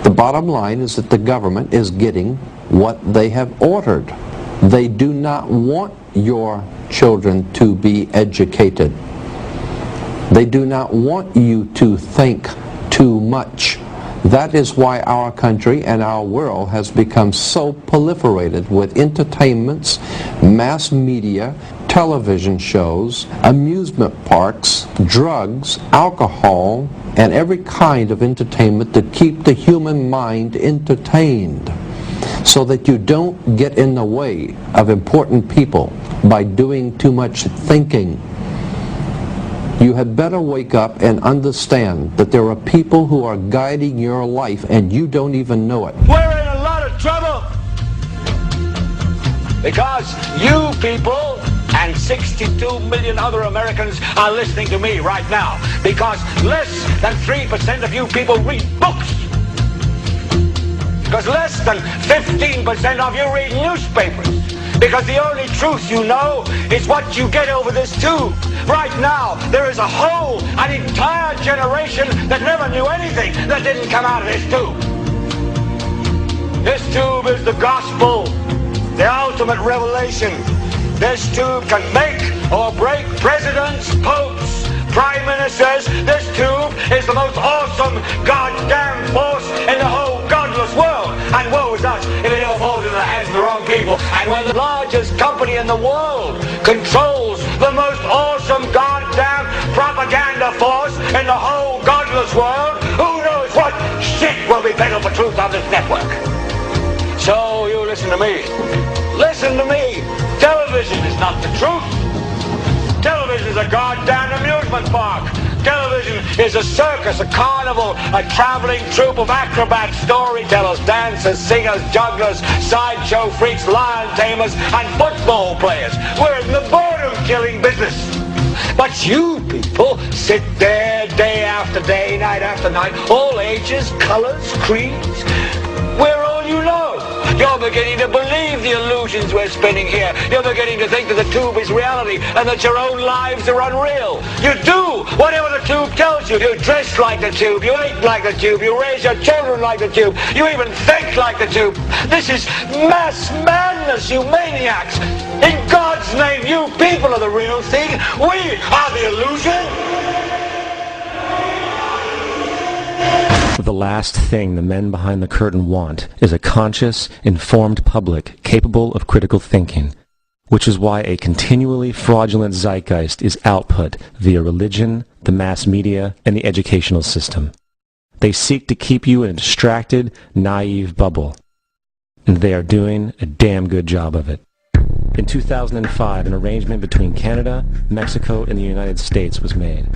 The bottom line is that the government is getting what they have ordered. They do not want your children to be educated. They do not want you to think too much. That is why our country and our world has become so proliferated with entertainments, mass media, television shows, amusement parks, drugs, alcohol, and every kind of entertainment to keep the human mind entertained, so that you don't get in the way of important people by doing too much thinking. You had better wake up and understand that there are people who are guiding your life and you don't even know it. We're in a lot of trouble because you people and 62 million other Americans are listening to me right now, because less than 3% of you people read books. Because less than 15% of you read newspapers. Because the only truth you know is what you get over this tube. Right now, there is an entire generation that never knew anything that didn't come out of this tube. This tube is the gospel, the ultimate revelation. This tube can make or break presidents, popes, prime ministers. This tube is the most awesome goddamn force in the whole godless world. And woe is us if it all falls into the hands of the wrong people. And when the largest company in the world controls the most awesome goddamn propaganda force in the whole godless world, who knows what shit will be peddled for truth on this network. So you listen to me. Listen to me. Television is not the truth. Television is a goddamn amusement park. Television is a circus, a carnival, a traveling troupe of acrobats, storytellers, dancers, singers, jugglers, sideshow freaks, lion tamers, and football players. We're in the boredom-killing business. But you people sit there day after day, night after night, all ages, colors, creeds. We're all you know. You're beginning to believe the illusions we're spinning here. You're beginning to think that the tube is reality and that your own lives are unreal. You do whatever the tube tells you. You dress like the tube. You eat like the tube. You raise your children like the tube. You even think like the tube. This is mass madness, you maniacs. In God's name, you people are the real thing. We are the illusion. The last thing the men behind the curtain want is a conscious, informed public capable of critical thinking, which is why a continually fraudulent zeitgeist is output via religion, the mass media, and the educational system. They seek to keep you in a distracted, naive bubble, and they are doing a damn good job of it. In 2005, an arrangement between Canada, Mexico, and the United States was made.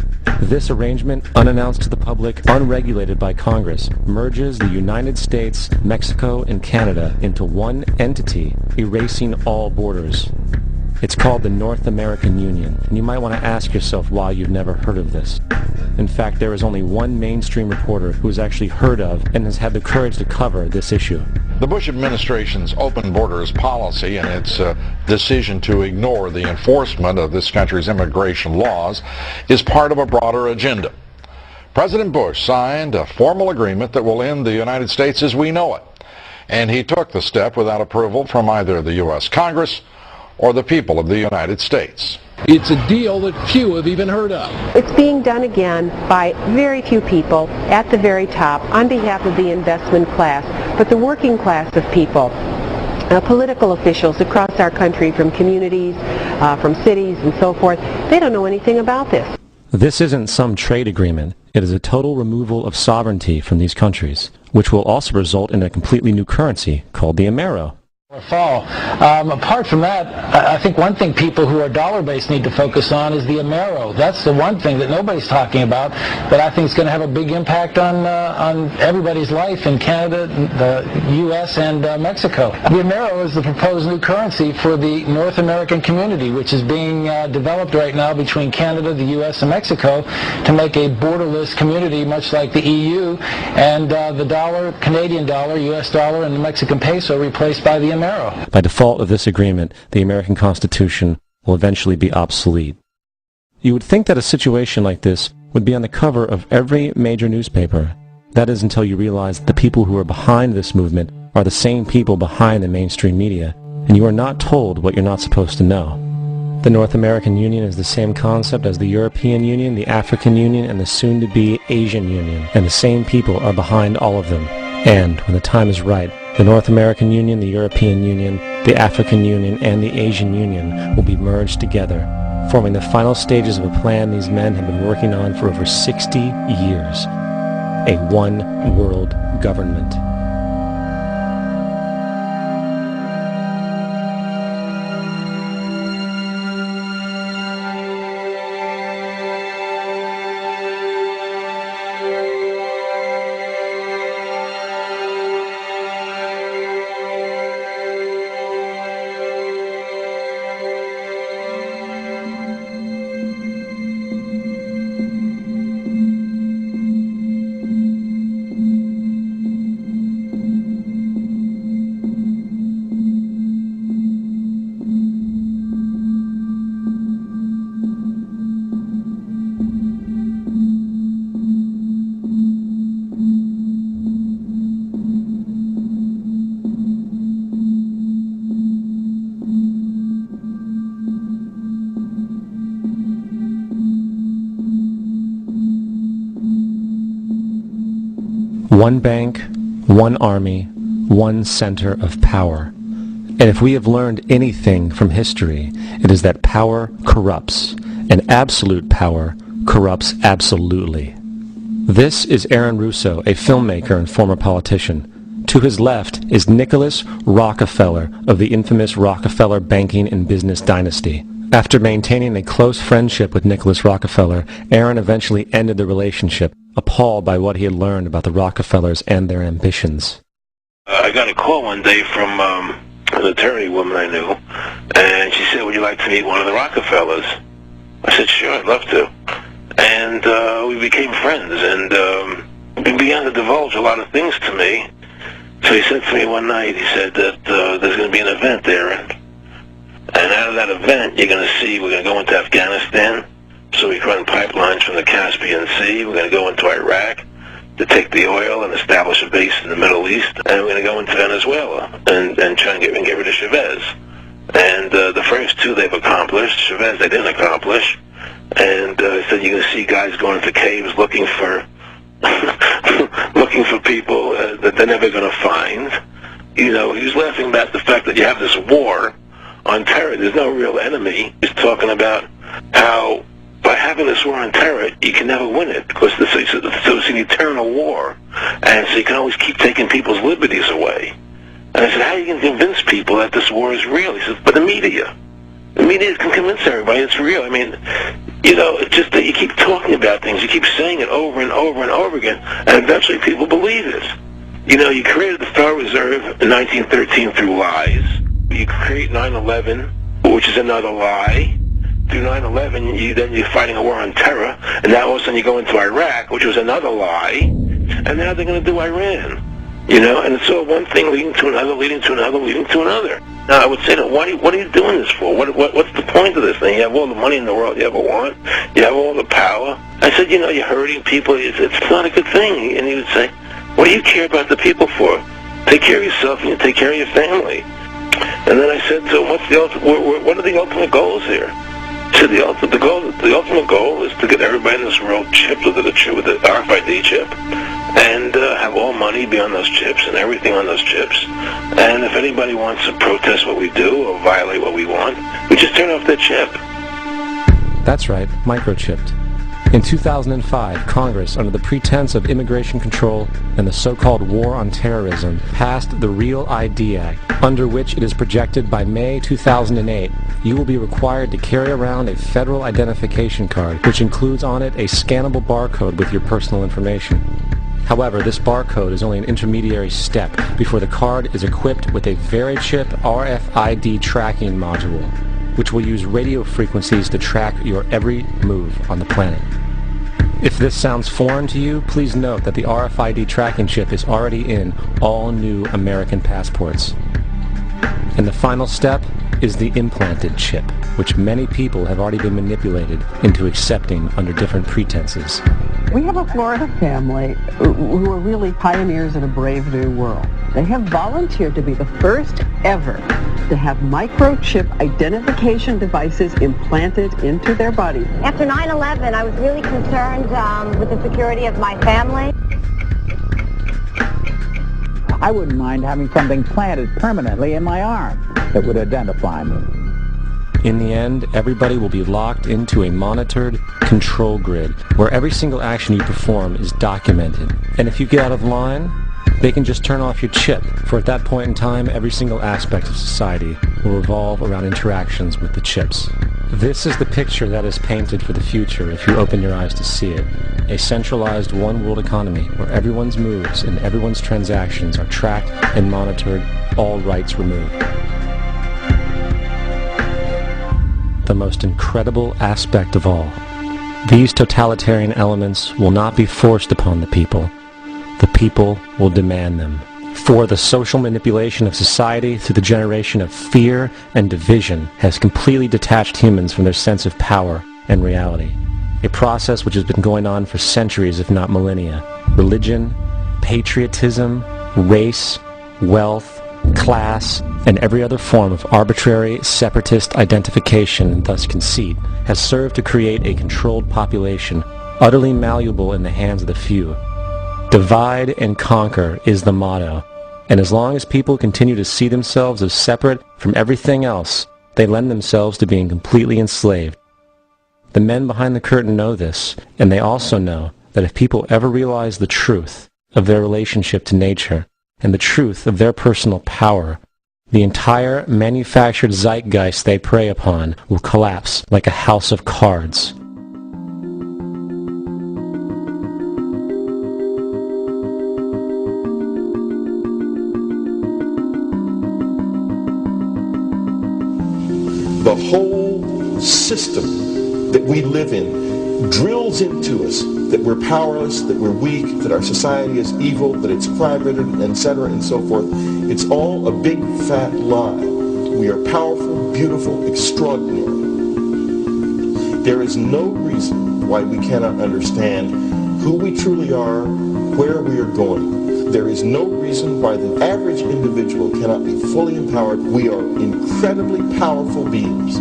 This arrangement, unannounced to the public, unregulated by Congress, merges the United States, Mexico, and Canada into one entity, erasing all borders. It's called the North American Union, and you might want to ask yourself why you've never heard of this. In fact, there is only one mainstream reporter who has actually heard of and has had the courage to cover this issue. The Bush administration's open borders policy and its decision to ignore the enforcement of this country's immigration laws is part of a broader agenda. President Bush signed a formal agreement that will end the United States as we know it, and he took the step without approval from either the U.S. Congress or the people of the United States. It's a deal that few have even heard of. It's being done again by very few people at the very top on behalf of the investment class, but the working class of people, political officials across our country, from communities, from cities and so forth, they don't know anything about this. This isn't some trade agreement. It is a total removal of sovereignty from these countries, which will also result in a completely new currency called the Amero. Fall. Apart from that, I think one thing people who are dollar-based need to focus on is the Amero. That's the one thing that nobody's talking about that I think is going to have a big impact on everybody's life in Canada, the U.S., and Mexico. The Amero is the proposed new currency for the North American community, which is being developed right now between Canada, the U.S., and Mexico to make a borderless community much like the EU, and the dollar, Canadian dollar, U.S. dollar, and the Mexican peso replaced by the Amero. By default of this agreement, the American Constitution will eventually be obsolete. You would think that a situation like this would be on the cover of every major newspaper. That is until you realize that the people who are behind this movement are the same people behind the mainstream media, and you are not told what you're not supposed to know. The North American Union is the same concept as the European Union, the African Union, and the soon-to-be Asian Union, and the same people are behind all of them. And, when the time is right, the North American Union, the European Union, the African Union, and the Asian Union will be merged together, forming the final stages of a plan these men have been working on for over 60 years. A one-world government. One bank, one army, one center of power. And if we have learned anything from history, it is that power corrupts, and absolute power corrupts absolutely. This is Aaron Russo, a filmmaker and former politician. To his left is Nicholas Rockefeller of the infamous Rockefeller banking and business dynasty. After maintaining a close friendship with Nicholas Rockefeller, Aaron eventually ended the relationship, appalled by what he had learned about the Rockefellers and their ambitions. I got a call one day from an attorney woman I knew, and she said, would you like to meet one of the Rockefellers? I said, sure, I'd love to. And we became friends, and he began to divulge a lot of things to me. So he said to me one night, he said that there's going to be an event there, and out of that event, you're going to see, we're going to go into Afghanistan, so we can run pipelines from the Caspian Sea. We're going to go into Iraq to take the oil and establish a base in the Middle East, and we're going to go into Venezuela and try and get rid of Chavez. And the first two they've accomplished. Chavez they didn't accomplish. And he said you're going to see guys going into caves looking for looking for people that they're never going to find. You know, he was laughing about the fact that you have this war on terror. There's no real enemy. He's talking about how by having this war on terror, you can never win it because so it's an eternal war, and so you can always keep taking people's liberties away. And I said, how are you going to convince people that this war is real? He said, but the media can convince everybody it's real. I mean, you know, it's just that you keep talking about things, you keep saying it over and over and over again, and eventually people believe it. You know, you created the Federal Reserve in 1913 through lies. You create 9/11, which is another lie. Through 9/11, then you're fighting a war on terror, and now all of a sudden you go into Iraq, which was another lie, and now they're going to do Iran. You know, and it's all one thing leading to another, leading to another, leading to another. Now, I would say that, what are you doing this for? What's the point of this thing? You have all the money in the world you ever want. You have all the power. I said, you know, you're hurting people. It's not a good thing. And he would say, what do you care about the people for? Take care of yourself and you take care of your family. And then I said to him, what are the ultimate goals here? He said, the ultimate goal is to get everybody in this world chipped with the RFID chip, and have all money be on those chips and everything on those chips. And if anybody wants to protest what we do or violate what we want, we just turn off their chip. That's right, microchipped. In 2005, Congress, under the pretense of immigration control and the so-called war on terrorism, passed the REAL ID Act, under which it is projected by May 2008, you will be required to carry around a federal identification card, which includes on it a scannable barcode with your personal information. However, this barcode is only an intermediary step before the card is equipped with a VeriChip RFID tracking module, which will use radio frequencies to track your every move on the planet. If this sounds foreign to you, please note that the RFID tracking chip is already in all new American passports. And the final step is the implanted chip, which many people have already been manipulated into accepting under different pretenses. We have a Florida family who are really pioneers in a brave new world. They have volunteered to be the first ever to have microchip identification devices implanted into their body. After 9/11, I was really concerned with the security of my family. I wouldn't mind having something planted permanently in my arm that would identify me. In the end, everybody will be locked into a monitored control grid where every single action you perform is documented. And if you get out of line, they can just turn off your chip, for at that point in time, every single aspect of society will revolve around interactions with the chips. This is the picture that is painted for the future if you open your eyes to see it. A centralized one-world economy where everyone's moves and everyone's transactions are tracked and monitored, all rights removed. The most incredible aspect of all, these totalitarian elements will not be forced upon the people. The people will demand them. For the social manipulation of society through the generation of fear and division has completely detached humans from their sense of power and reality. A process which has been going on for centuries, if not millennia. Religion, patriotism, race, wealth, class, and every other form of arbitrary, separatist identification, and thus conceit, has served to create a controlled population, utterly malleable in the hands of the few. Divide and conquer is the motto. And as long as people continue to see themselves as separate from everything else, they lend themselves to being completely enslaved. The men behind the curtain know this, and they also know that if people ever realize the truth of their relationship to nature and the truth of their personal power, the entire manufactured zeitgeist they prey upon will collapse like a house of cards. The whole system that we live in drills into us that we're powerless, that we're weak, that our society is evil, that it's crime-ridden, etc., and so forth. It's all a big fat lie. We are powerful, beautiful, extraordinary. There is no reason why we cannot understand who we truly are, where we are going. There is no reason why the average individual cannot be fully empowered. We are incredibly powerful beings.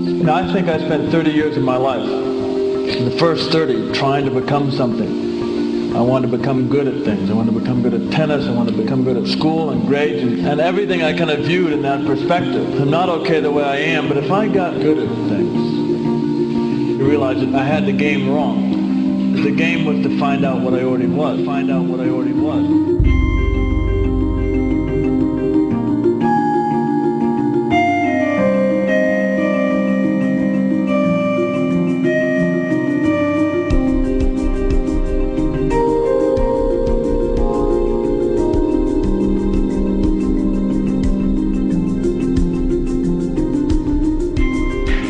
You know, I think I spent 30 years of my life, in the first 30, trying to become something. I wanted to become good at things. I wanted to become good at tennis. I wanted to become good at school and grades and everything I kind of viewed in that perspective. I'm not okay the way I am, but if I got good at things, you realize that I had the game wrong. The game was to find out what I already was. Find out what I already was.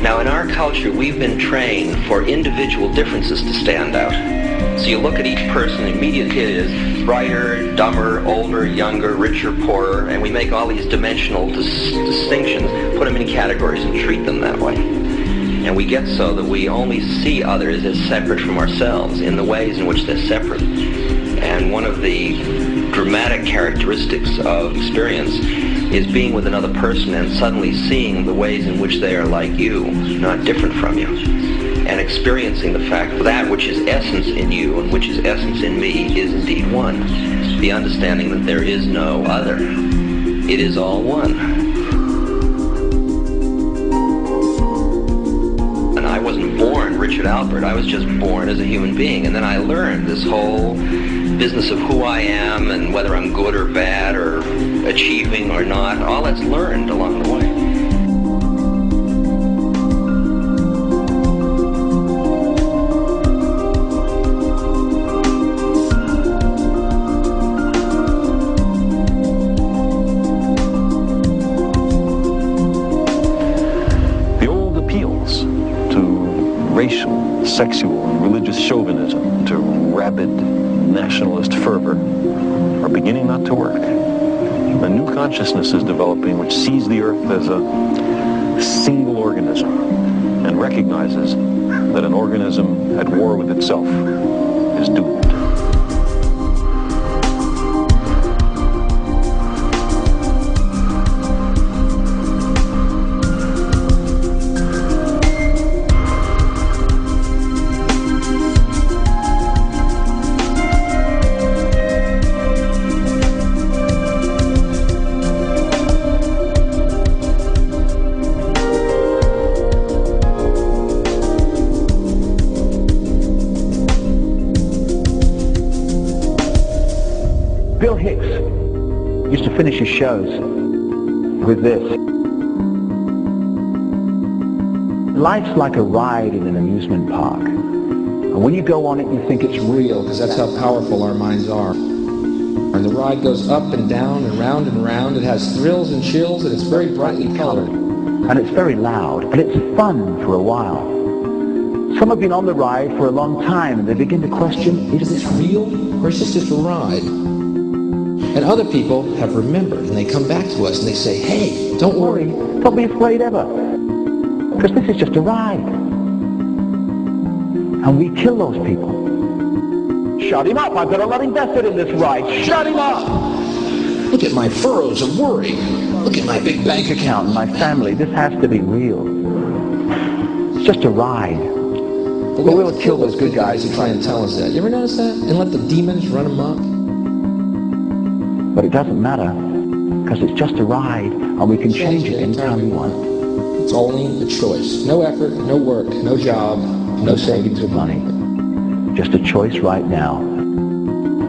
Now, in our culture, we've been trained for individual differences to stand out. So you look at each person, immediately it is brighter, dumber, older, younger, richer, poorer, and we make all these dimensional distinctions, put them in categories and treat them that way. And we get so that we only see others as separate from ourselves in the ways in which they're separate. And one of the dramatic characteristics of experience is being with another person and suddenly seeing the ways in which they are like you, not different from you, and experiencing the fact that that which is essence in you and which is essence in me is indeed one. The understanding that there is no other. It is all one. And I wasn't born Richard Albert, I was just born as a human being, and then I learned this whole business of who I am and whether I'm good or bad or achieving or not. All that's learned along the way. The old appeals to racial, sexual, and religious chauvinism, to rabid nationalist fervor, are beginning not to work. A new consciousness is developing which sees the earth as a single organism and recognizes that an organism at war with itself is doomed. Bill Hicks used to finish his shows with this. Life's like a ride in an amusement park. And when you go on it, you think it's real, because that's how powerful our minds are. And the ride goes up and down and round and round. It has thrills and chills, and it's very brightly colored. and it's very loud, and it's fun for a while. Some have been on the ride for a long time, and they begin to question, is this real, or is this just a ride? And other people have remembered, and they come back to us and they say, hey, don't worry. Don't be afraid ever, because this is just a ride. And we kill those people. Shut him up, I've got a lot invested in this ride. Shut him up! Look at my furrows of worry. Look at my big bank account and my family. This has to be real. It's just a ride. But we will kill those good guys who try and tell us that. You ever notice that? And let the demons run amok? But it doesn't matter, because it's just a ride, and we can change it anytime we want. It's only a choice. No effort, no work, no job, no savings of money. Just a choice right now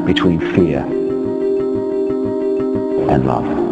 between fear and love.